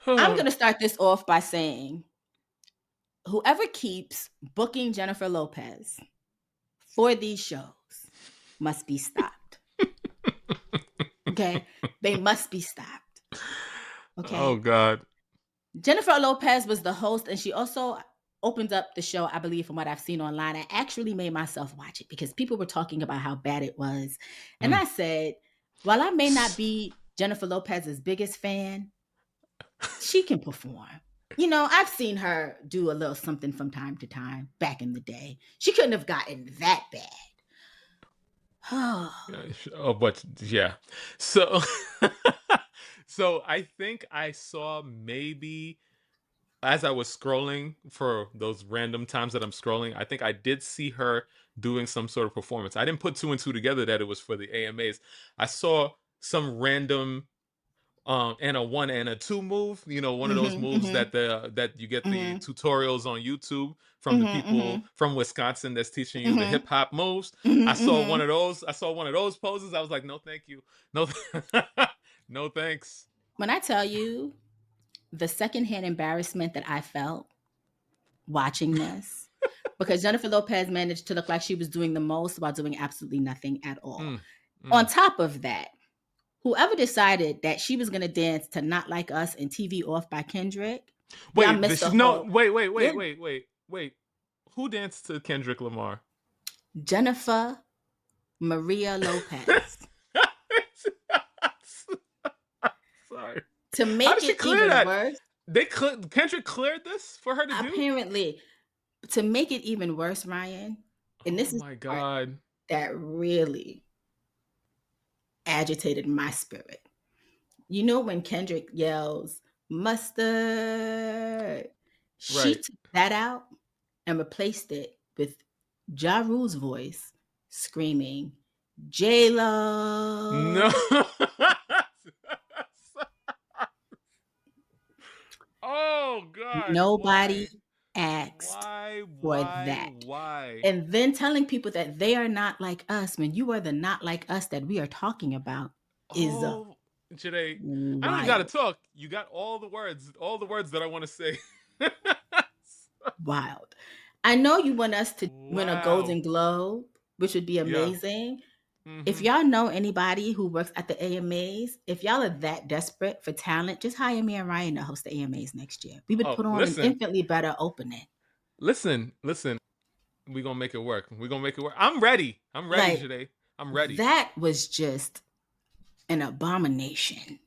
I'm gonna start this off by saying, whoever keeps booking Jennifer Lopez for these shows must be stopped. Okay? They must be stopped. Okay? Oh, God. Jennifer Lopez was the host, and she also opened up the show, I believe, from what I've seen online. I actually made myself watch it because people were talking about how bad it was. And I said, while I may not be Jennifer Lopez's biggest fan, she can perform. I've seen her do a little something from time to time back in the day. She couldn't have gotten that bad. But yeah. So, so I think I saw maybe as I was scrolling for those random times that I'm scrolling, I think I did see her doing some sort of performance. I didn't put 2 and 2 together that it was for the AMAs. I saw some random and a 1 and a 2 move, one of those moves that you get the tutorials on YouTube from the people from Wisconsin that's teaching you the hip hop moves. I saw one of those. I saw one of those poses. I was like, no, thank you. No, no, thanks. When I tell you the secondhand embarrassment that I felt watching this, because Jennifer Lopez managed to look like she was doing the most while doing absolutely nothing at all. On top of that, whoever decided that she was going to dance to Not Like Us and TV Off by Kendrick. Wait. Who danced to Kendrick Lamar? Jennifer Maria Lopez. Sorry. To make it even worse. Kendrick cleared this for her to do? Apparently. To make it even worse, Ryan. And this is my God. That really agitated my spirit. When Kendrick yells mustard, she took that out and replaced it with Ja Rule's voice screaming JLo. No. Oh God. Nobody asked for that. Why? And then telling people that they are not like us when you are the not like us that we are talking about is Jesireé, I don't gotta talk. You got all the words that I want to say. Wild. I know you want us to win a Golden Globe, which would be amazing. Yeah. If y'all know anybody who works at the AMAs, if y'all are that desperate for talent, just hire me and Ryan to host the AMAs next year. We would put on an infinitely better opening. Listen. We gonna make it work. We gonna make it work. I'm ready. I'm ready, Like, Jesireé. I'm ready. that was just an abomination.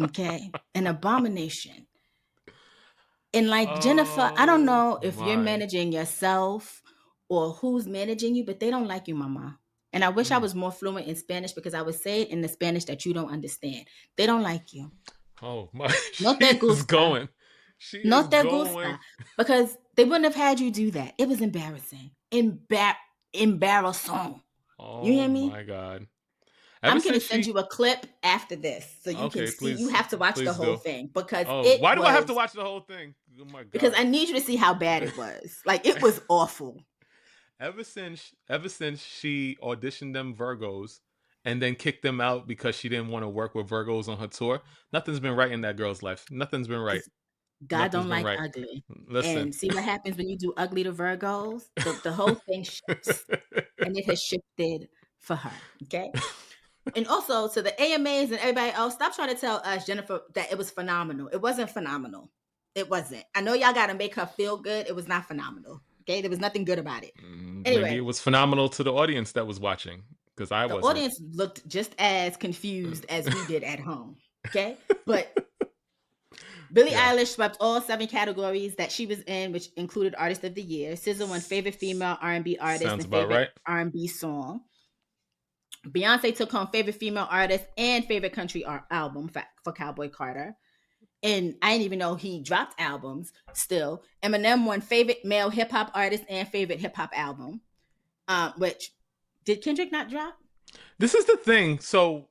Okay? An abomination. And like Jennifer, I don't Oh know if you're my. managing yourself or who's managing you, but they don't like you, mama. And I wish I Mm. was more fluent in Spanish because I would say it in the Spanish that you don't understand. They don't like you. Oh my. No She te is gusta. going. She No is te going. gusta. Because they wouldn't have had you do that. It was embarrassing. Embarrassing. You Oh hear me? my God. Ever I'm going to since send she. you a clip after this so you can Okay, see. You please, have to watch the please whole do. thing because Oh, it why do I have to was, watch the whole thing? Oh my because God. I need you to see how bad it was. Like, it was awful. Ever since she auditioned them Virgos and then kicked them out because she didn't want to work with Virgos on her tour, nothing's been right in that girl's life. Nothing's been right. Because God Nothing's don't been like right. ugly. Listen. And see what happens when you do ugly to Virgos? The whole thing shifts. And it has shifted for her. Okay. And also to the AMAs and everybody else, stop trying to tell us, Jennifer, that it was phenomenal. It wasn't phenomenal. It wasn't. I know y'all got to make her feel good. It was not phenomenal. Okay. There was nothing good about it. Maybe Anyway, it was phenomenal to the audience that was watching because I the wasn't. audience looked just as confused as we did at home. Okay. But Billie Yeah. Eilish swept all 7 categories that she was in, which included Artist of the Year. SZA won Favorite Female R&B Artist Sounds and about Favorite right. R&B Song. Beyonce took home Favorite Female Artist and Favorite Country Album for Cowboy Carter. And I didn't even know he dropped albums still. Eminem won Favorite Male Hip Hop Artist and Favorite Hip Hop Album. Which, did Kendrick not drop? This is the thing. So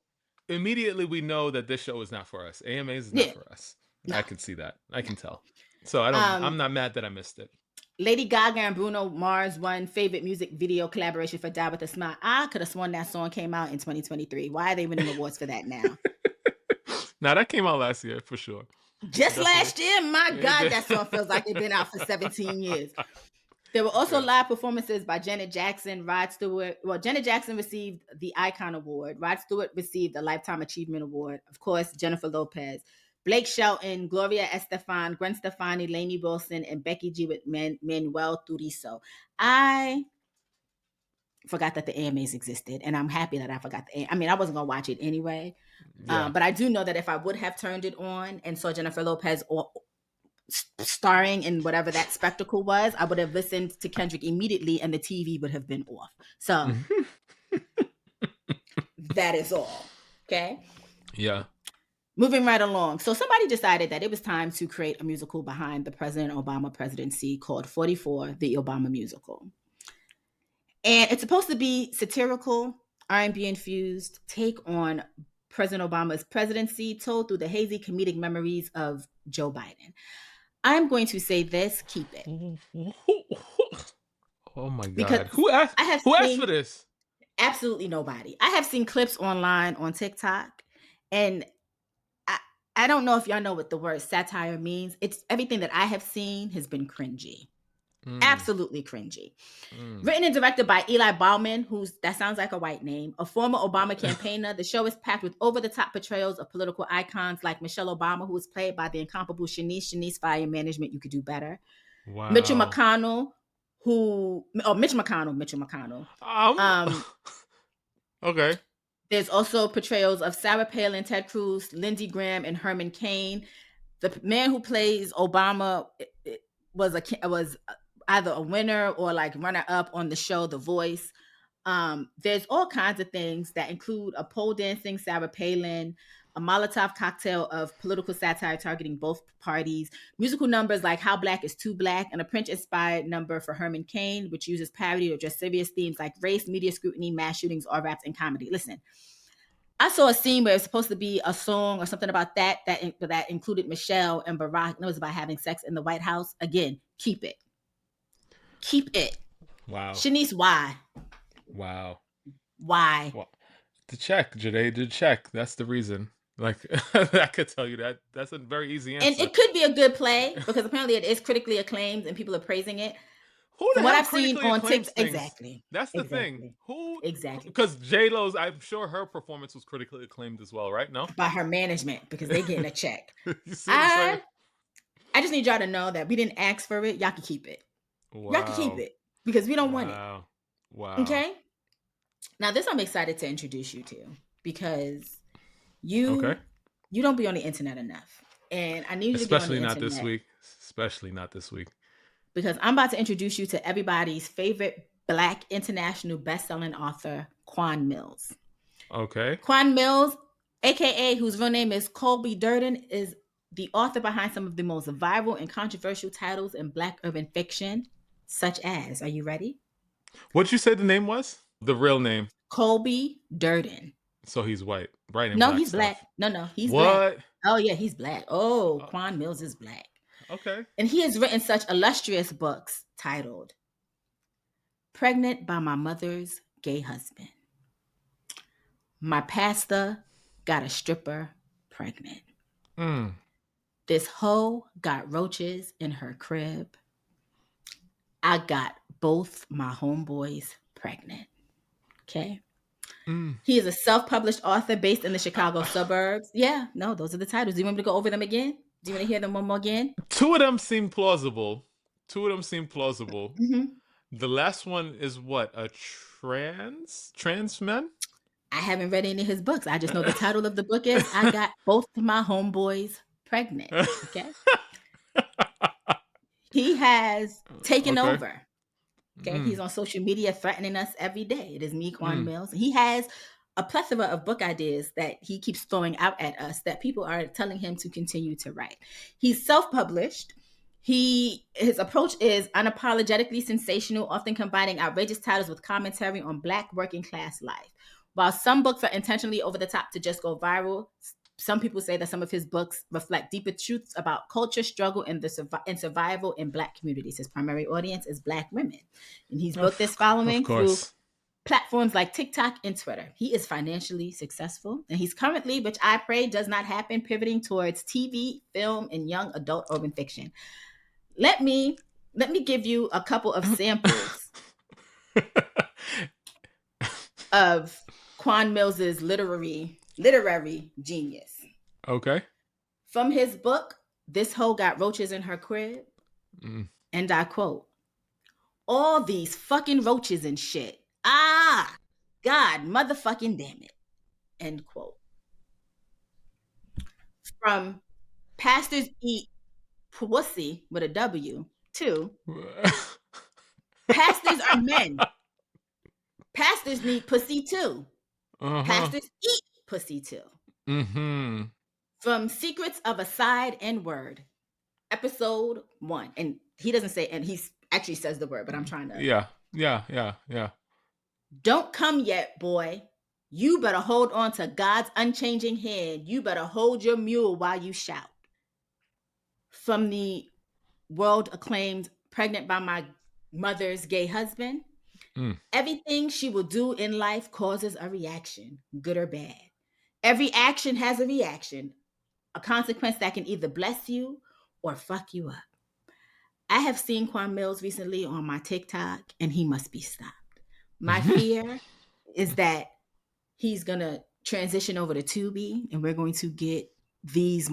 immediately we know that this show is not for us. AMAs is not Yeah. for us. No. I can see that. I can tell. So I'm not mad that I missed it. Lady Gaga and Bruno Mars won Favorite Music Video Collaboration for Die With A Smile. I could have sworn that song came out in 2023. Why are they winning awards for that now? Now that came out last year for sure. Just Definitely. last year? My It God, did. that song feels like it's been out for 17 years. There were also Yeah. live performances by Janet Jackson, Rod Stewart. Well, Janet Jackson received the Icon Award. Rod Stewart received the Lifetime Achievement Award. Of course, Jennifer Lopez. Blake Shelton, Gloria Estefan, Gwen Stefani, Lainey Wilson, and Becky G with Manuel Turizo. I forgot that the AMAs existed, and I'm happy that I forgot I mean, I wasn't going to watch it anyway. Yeah. But I do know that if I would have turned it on and saw Jennifer Lopez starring in whatever that spectacle was, I would have listened to Kendrick immediately and the TV would have been off. So that is all. Okay. Yeah. Moving right along. So somebody decided that it was time to create a musical behind the President Obama presidency called 44, the Obama Musical. And it's supposed to be satirical, R&B infused take on President Obama's presidency told through the hazy comedic memories of Joe Biden. I'm going to say this, keep it. Oh my God. Because Who asked for this? Absolutely nobody. I have seen clips online on TikTok, and I don't know if y'all know what the word satire means. It's everything that I have seen has been cringy. Absolutely cringy. Written and directed by Eli Bauman, that sounds like a white name, a former Obama campaigner. The show is packed with over-the-top portrayals of political icons like Michelle Obama, who was played by the incomparable Shanice Fire Management. You could do better. Wow. Mitchell McConnell. Mitch McConnell. Okay. There's also portrayals of Sarah Palin, Ted Cruz, Lindsey Graham, and Herman Cain. The man who plays Obama was either a winner or like runner up on the show The Voice. There's all kinds of things that include a pole dancing Sarah Palin, a Molotov cocktail of political satire targeting both parties, musical numbers like How Black is Too Black, and a Prince-inspired number for Herman Cain, which uses parody or just serious themes like race, media scrutiny, mass shootings, or raps and comedy. Listen, I saw a scene where it's supposed to be a song or something about that included Michelle and Barack, and it was about having sex in the White House. Again, keep it. Keep it. Wow. Shanice, why? Wow. Why? Well, to check, Jesireé, to check. That's the reason. Like, I could tell you that. That's a very easy answer. And it could be a good play because apparently it is critically acclaimed and people are praising it. Who the From what hell I've seen critically on acclaims TikTok, things? exactly. That's the Exactly. thing. Who? Exactly. Because J.Lo's, I'm sure her performance was critically acclaimed as well, right? No? By her management because they're getting a check. You see what I'm saying? I just need y'all to know that we didn't ask for it. Y'all can keep it. Y'all can keep Wow. it because we don't want it. Wow. Wow. Okay. Now this I'm excited to introduce you to because you Okay. you don't be on the internet enough. And I need you to get on the Especially not this internet week. Especially not this week. because I'm about to introduce you to everybody's favorite Black international best-selling author, Quan Millz. Okay. Quan Millz, aka whose real name is Colby Durden, is the author behind some of the most viral and controversial titles in Black urban fiction, such as, are you ready? What'd you say the name was? The real name. Colby Durden. So he's white. Writing No, black he's black. stuff. No, he's black. What? Oh, yeah, he's black. Oh, Uh, Quan Millz is black. okay. And he has written such illustrious books titled Pregnant by My Mother's Gay Husband. My pastor got a stripper pregnant. Mm. This hoe got roaches in her crib. I got both my homeboys pregnant. Okay. Mm. He is a self-published author based in the Chicago suburbs. Yeah, no, those are the titles. Do you want me to go over them again? Do you want to hear them one more again? Two of them seem plausible. Mm-hmm. The last one is what? A trans man? I haven't read any of his books. I just know the title of the book is I Got Both My Homeboys Pregnant. Okay. He has taken Okay. over. Okay. He's on social media threatening us every day. It is me, Quan Mm. Millz. He has a plethora of book ideas that he keeps throwing out at us that people are telling him to continue to write. He's self-published. His approach is unapologetically sensational, often combining outrageous titles with commentary on Black working class life. While some books are intentionally over the top to just go viral, some people say that some of his books reflect deeper truths about culture, struggle, and survival in Black communities. His primary audience is Black women, and he's built this Of following through course. platforms like TikTok and Twitter. He is financially successful, and he's currently, which I pray does not happen, pivoting towards TV, film, and young adult urban fiction. Let me give you a couple of samples of Quan Mills's literary genius. Okay. From his book, This Ho Got Roaches in Her Crib, and I quote, all these fucking roaches and shit. Ah, God, motherfucking damn it. End quote. From Pastors Eat Pussy with a W to Pastors are men. Pastors need pussy too. Pastors eat pussy too. Mm-hmm. From Secrets of a Side N Word, episode 1. And he doesn't say, and he actually says the word, but I'm trying to. Yeah. Don't come yet, boy. You better hold on to God's unchanging hand. You better hold your mule while you shout. From the world acclaimed Pregnant by My Mother's Gay Husband, everything she will do in life causes a reaction, good or bad. Every action has a reaction, a consequence that can either bless you or fuck you up. I have seen Quan Millz recently on my TikTok, and he must be stopped. My fear is that he's going to transition over to Tubi, and we're going to get these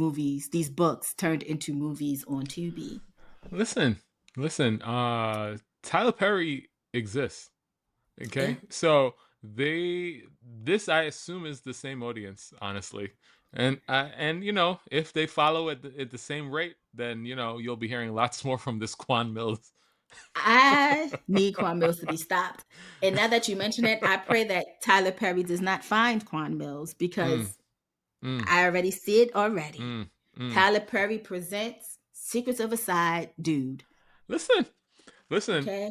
books turned into movies on Tubi. Listen. Tyler Perry exists. Okay. Yeah. So this I assume is the same audience, honestly. And if they follow at the same rate, then you'll be hearing lots more from this Quan Millz. I need Quan Millz to be stopped. And now that you mention it, I pray that Tyler Perry does not find Quan Millz because I already see it already. Tyler Perry presents Secrets of a Side Dude. Listen. Okay.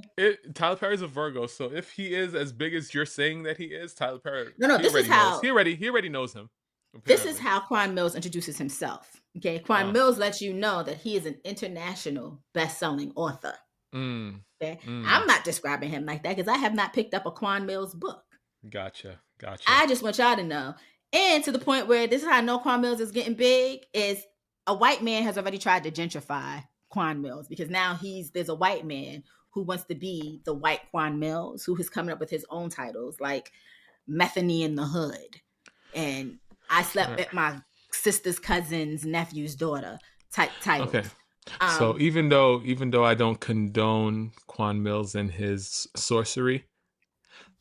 Tyler Perry's a Virgo, so if he is as big as you're saying that he is, Tyler Perry. No, this is how he already knows him. Apparently. This is how Quan Millz introduces himself. Okay, Quan Millz lets you know that he is an international best-selling author. Okay, I'm not describing him like that because I have not picked up a Quan Millz book. Gotcha. I just want y'all to know, and to the point where this is how I know Quan Millz is getting big is a white man has already tried to gentrify Quan Millz because now there's a white man who wants to be the white Quan Millz who is coming up with his own titles like Methany in the Hood and I slept with my sister's cousin's nephew's daughter type titles. Okay. So Um, even though I don't condone Quan Millz and his sorcery,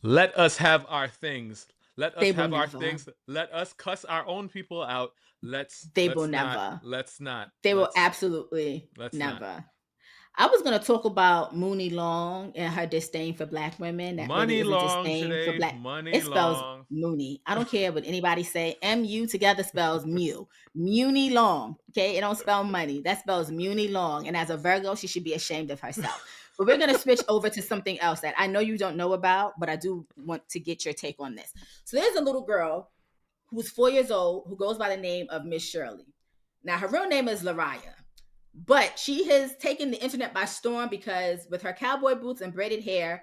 let us have our things. Let us they will have our never. things. Let us cuss our own people out. Let's They will let's not never. let's not They will let's absolutely let's not. never. I was gonna talk about Muni Long and her disdain for black women. That really Money is a long, disdain for Jesireé. black. Money It spells long. Mooney. I don't care what anybody say. Mu together spells Mew. Muni Long. Okay, it don't spell money. That spells Muni Long. And as a Virgo, she should be ashamed of herself. But we're gonna switch over to something else that I know you don't know about, but I do want to get your take on this. So there's a little girl who's 4 years old who goes by the name of Miss Shirley. Now her real name is Lariyah. But she has taken the internet by storm because with her cowboy boots and braided hair,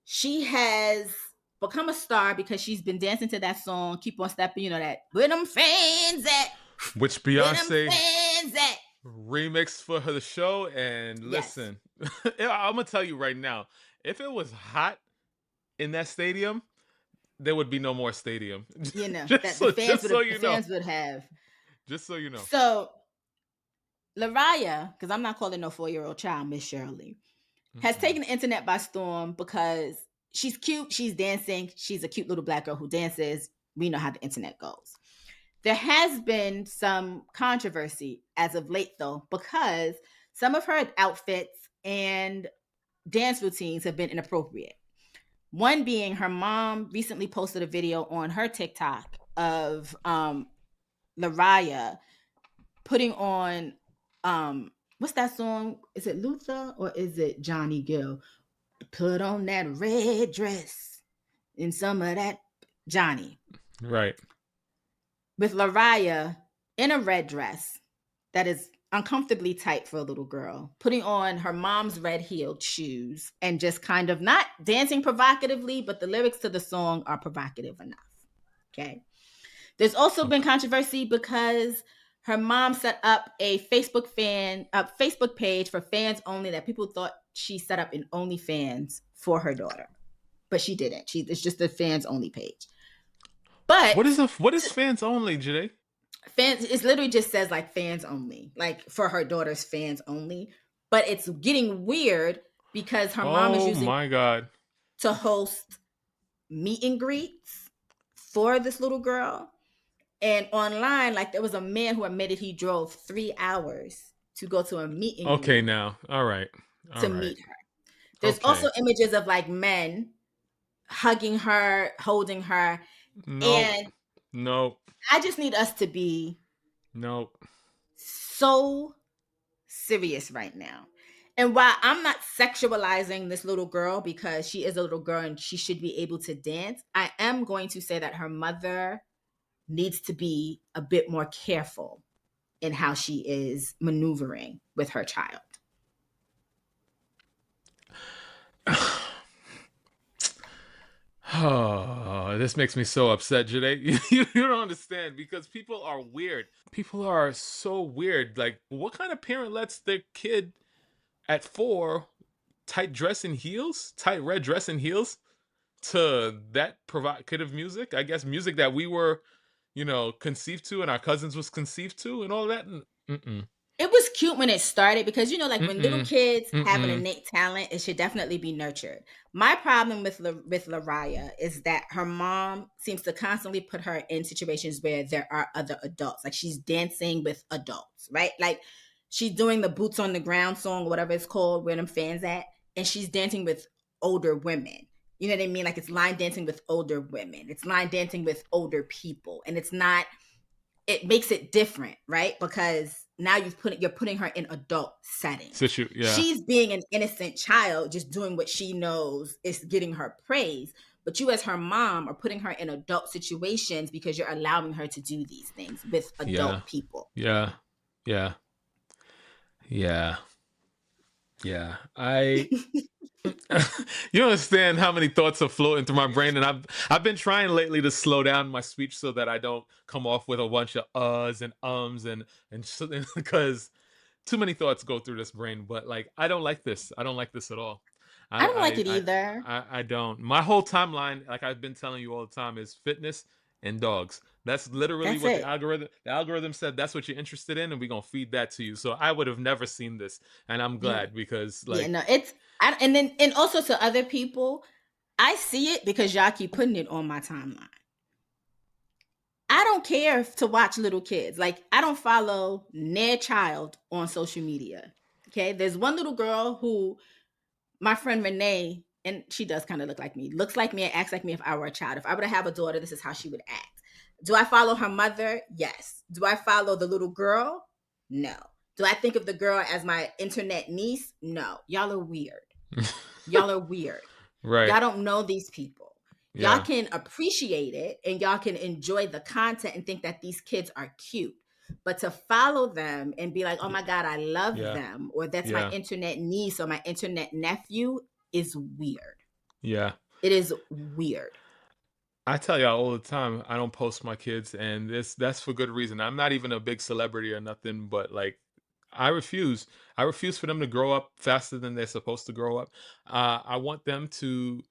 she has become a star because she's been dancing to that song, Keep On Stepping, you know, that where them fans at? Which Where them Beyonce fans at? remixed for the show. And Yes. listen, I'm gonna tell you right now, if it was hot in that stadium, there would be no more stadium. You know, just that the so fans just would so have the you know. fans would have. Just so you know. So Lariyah, because I'm not calling no 4-year-old child Miss Shirley, has Mm-mm. taken the internet by storm because she's cute, she's dancing, she's a cute little black girl who dances. We know how the internet goes. There has been some controversy as of late, though, because some of her outfits and dance routines have been inappropriate. One being her mom recently posted a video on her TikTok of Lariyah putting on what's that song? Is it Luther or is it Johnny Gill? Put on that red dress and some of that Johnny. Right. With Lariyah in a red dress that is uncomfortably tight for a little girl, putting on her mom's red heeled shoes and just kind of not dancing provocatively, but the lyrics to the song are provocative enough. Okay. There's also been Okay. controversy because her mom set up a Facebook page for fans only that people thought she set up in OnlyFans for her daughter, but she didn't. It's just a fans only page. But What is fans only, Jay? fans, it literally just says like fans only, like for her daughter's fans only. But it's getting weird because her mom is Oh using my god. to host meet and greets for this little girl. And online, like there was a man who admitted he drove 3 hours to go to a meet and Okay greet now. All right. All to right. meet her. There's also Okay. images of like men hugging her, holding her. Nope. And Nope. I just need us to be Nope. so serious right now. And while I'm not sexualizing this little girl because she is a little girl and she should be able to dance, I am going to say that her mother needs to be a bit more careful in how she is maneuvering with her child. Oh, this makes me so upset, Jade. You don't understand because people are weird. People are so weird. Like, what kind of parent lets their kid at 4 tight dress and heels, tight red dress and heels to that provocative music? I guess music that we were, conceived to and our cousins was conceived to and all that. Mm-mm. It was cute when it started because like when little Mm-mm. kids have an Mm-mm. innate talent, it should definitely be nurtured. My problem with Lariyah is that her mom seems to constantly put her in situations where there are other adults. Like she's dancing with adults, right? Like she's doing the boots on the ground song, whatever it's called, where them fans at, and she's dancing with older women. You know what I mean? Like it's line dancing with older women. It's line dancing with older people, and it's not, it makes it different, right? Because now you're putting her in adult settings. Yeah. She's being an innocent child, just doing what she knows is getting her praise. But you, as her mom, are putting her in adult situations because you're allowing her to do these things with Yeah. adult people. Yeah. Yeah. Yeah. Yeah. I you understand how many thoughts are floating through my brain, and I've been trying lately to slow down my speech so that I don't come off with a bunch of uhs and ums and because too many thoughts go through this brain. But like, I don't like this. I don't like this at all. I don't like I it I either. I don't. My whole timeline, like I've been telling you all the time, is fitness and dogs. That's literally That's what it. the algorithm said that's what you're interested in, and we're gonna feed that to you. So I would have never seen this, and I'm Yeah. glad because Yeah, like no, and also to other people, I see it because y'all keep putting it on my timeline. I don't care to watch little kids. Like, I don't follow their child on social media. Okay. There's one little girl who my friend Renee, and she does kind of look like me, looks like me and acts like me if I were a child. If I were to have a daughter, this is how she would act. Do I follow her mother? Yes. Do I follow the little girl? No. Do I think of the girl as my internet niece? No. Y'all are weird. Y'all are weird. right. Y'all don't know these people. Y'all Yeah. can appreciate it and y'all can enjoy the content and think that these kids are cute. But to follow them and be like, oh my God, I love Yeah. them, or that's my Yeah. internet niece or my internet nephew is weird. Yeah. It is weird. I tell y'all all the time, I don't post my kids, and that's for good reason. I'm not even a big celebrity or nothing, but like I refuse. I refuse for them to grow up faster than they're supposed to grow up. I want them to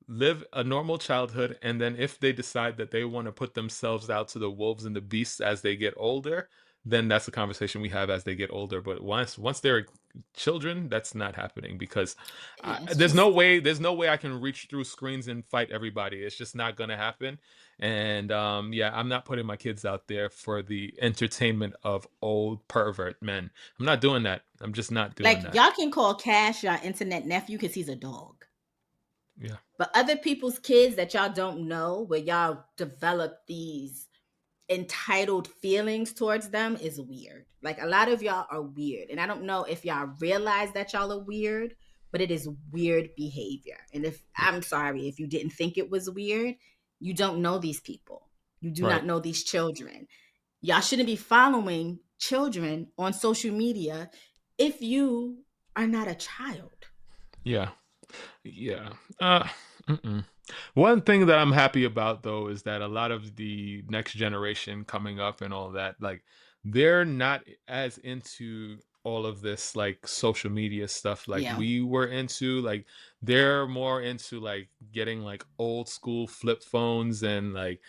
live a normal childhood, and then if they decide that they want to put themselves out to the wolves and the beasts as they get older, then that's a conversation we have as they get older. But once they're children, that's not happening because Yeah, it's there's just no way I can reach through screens and fight everybody. It's just not gonna happen. And yeah, I'm not putting my kids out there for the entertainment of old pervert men. I'm not doing that. I'm just not doing like that. y'all can call Cash your internet nephew because he's a dog. Yeah. But other people's kids that y'all don't know, where y'all develop these entitled feelings towards them, is weird. Like, a lot of y'all are weird. And I don't know if y'all realize that y'all are weird, but it is weird behavior. And if I'm sorry, if you didn't think it was weird, you don't know these people. You do Right. not know these children. Y'all shouldn't be following children on social media if you are not a child. Yeah. Yeah. Mm-mm. One thing that I'm happy about though is that a lot of the next generation coming up and all that, like they're not as into all of this like social media stuff like Yeah. we were into. Like they're more into like getting like old school flip phones and like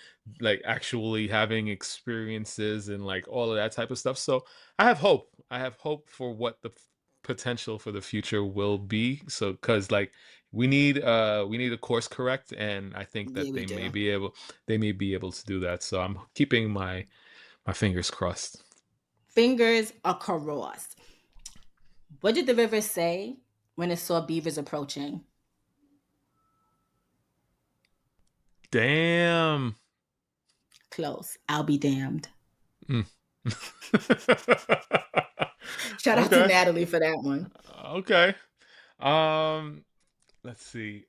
actually having experiences and like all of that type of stuff. So I have hope. I have hope for what the potential for the future will be. So because like we need a course correct, and I think Yeah, that we do. they may be able to do that. So I'm keeping my fingers crossed. Fingers are crossed. What did the river say when it saw beavers approaching? Damn. Close. I'll be damned. Mm. Shout out to Okay. Natalie for that one. Okay. Um let's see.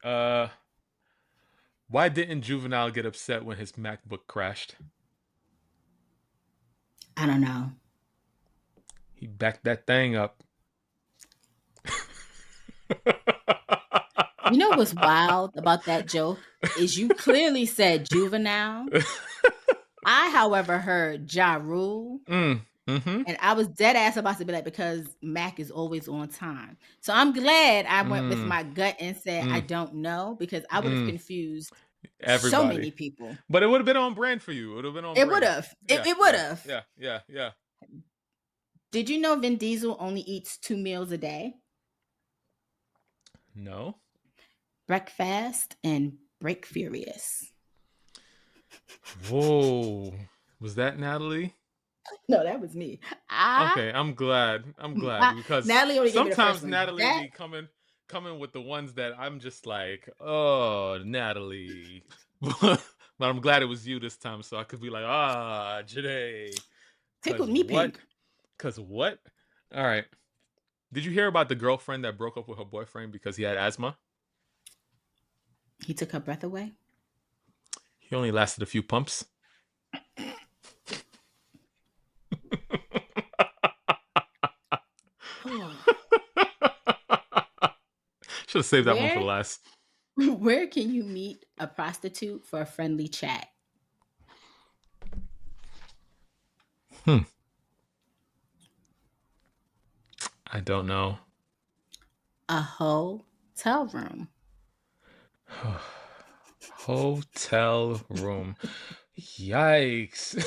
Why didn't Juvenile get upset when his MacBook crashed? I don't know. He backed that thing up. You know what's wild about that joke is you clearly said juvenile. I, however, heard Ja Rule, Mm-hmm. and I was dead ass about to be like, because Mac is always on time. So I'm glad I went with Mm, my gut and said I mm, don't know, because I would have mm. confused so Everybody. many people. But it would have been on brand for you. It would have been on It would brand. have. Yeah, It would yeah, have. yeah, yeah, yeah. Did you know Vin Diesel only eats 2 meals a day? No. Breakfast and Break Furious. Whoa. Was that Natalie? No, that was me. I, Okay, I'm glad. I'm glad because Natalie only gave me the first sometimes one. Natalie That be coming with the ones that I'm just like, oh, Natalie. But I'm glad it was you this time, so I could be like, ah, Jesireé. Cause tickled me what? pink. Cause what? All right. Did you hear about the girlfriend that broke up with her boyfriend because he had asthma? He took her breath away. He only lasted a few pumps. Should have saved that one for Where last. where can you meet a prostitute for a friendly chat? Hmm. I don't know. A hotel room. Hotel room. Yikes.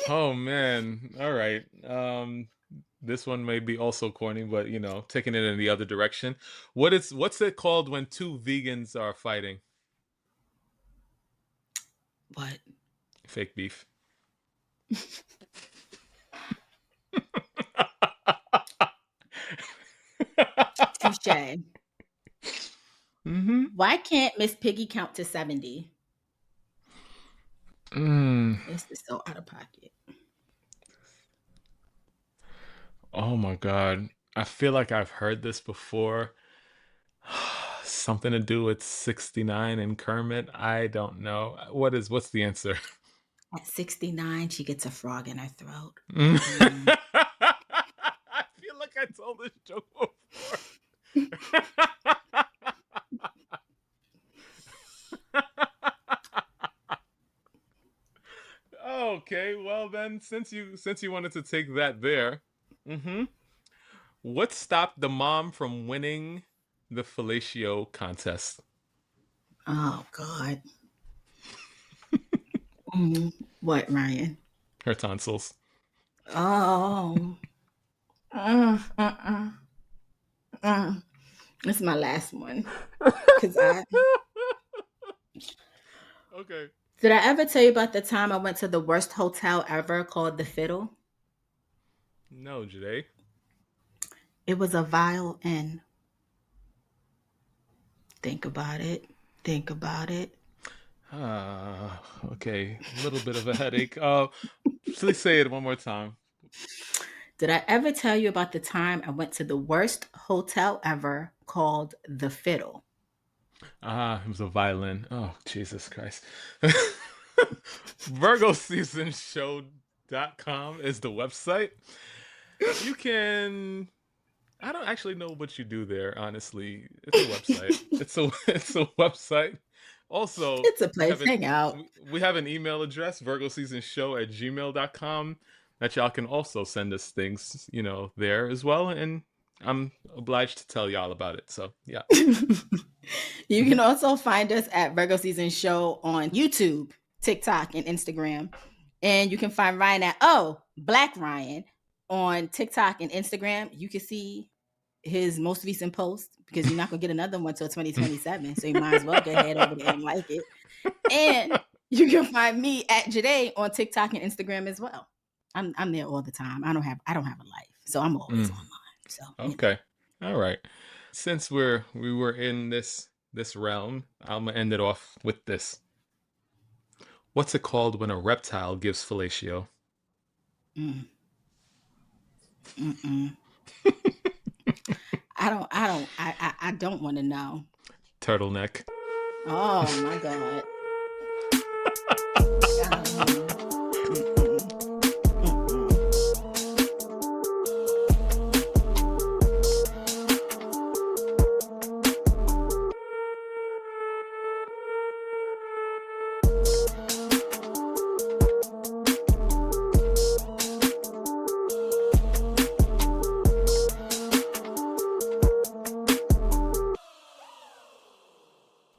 Oh man. All right. This one may be also corny, but you know, taking it in the other direction. What's it called when two vegans are fighting? What? Fake beef. Touche. Mm-hmm. Why can't Miss Piggy count to 70? This is so out of pocket. Oh my god. I feel like I've heard this before. Something to do with 69 and Kermit. I don't know. What's the answer? At 69, she gets a frog in her throat. I feel like I told this joke before. Okay, well then, since you wanted to take that there, what stopped the mom from winning the fellatio contest? Oh, God. What, Ryan? Her tonsils. Oh. This is my last one. Okay. Did I ever tell you about the time I went to the worst hotel ever called the Fiddle? No, Jesireé. It was a vile inn. Think about it. Think about it. Okay. A little bit of a headache. Please say it one more time. Did I ever tell you about the time I went to the worst hotel ever called the Fiddle? It was a violin. Oh, Jesus Christ. VirgoSeasonShow.com is the website. You can... I don't actually know what you do there, honestly. It's a website. It's a website. Also, It's a place to hang out. We have an email address, virgoseasonshow@gmail.com, that y'all can also send us things, you know, there as well. And I'm obliged to tell y'all about it. So, yeah. You can also find us at Virgo Season Show on YouTube, TikTok, and Instagram. And you can find Ryan at Black Ryan on TikTok and Instagram. You can see his most recent post because you're not going to get another one till 2027. So you might as well go ahead over there and like it. And you can find me at Jesireé on TikTok and Instagram as well. I'm there all the time. I don't have a life. So I'm always online. So okay. All right. Since we were in this realm, I'm gonna end it off with this. What's it called when a reptile gives fellatio? I don't want to know. Turtleneck. Oh my God.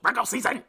Virgo season!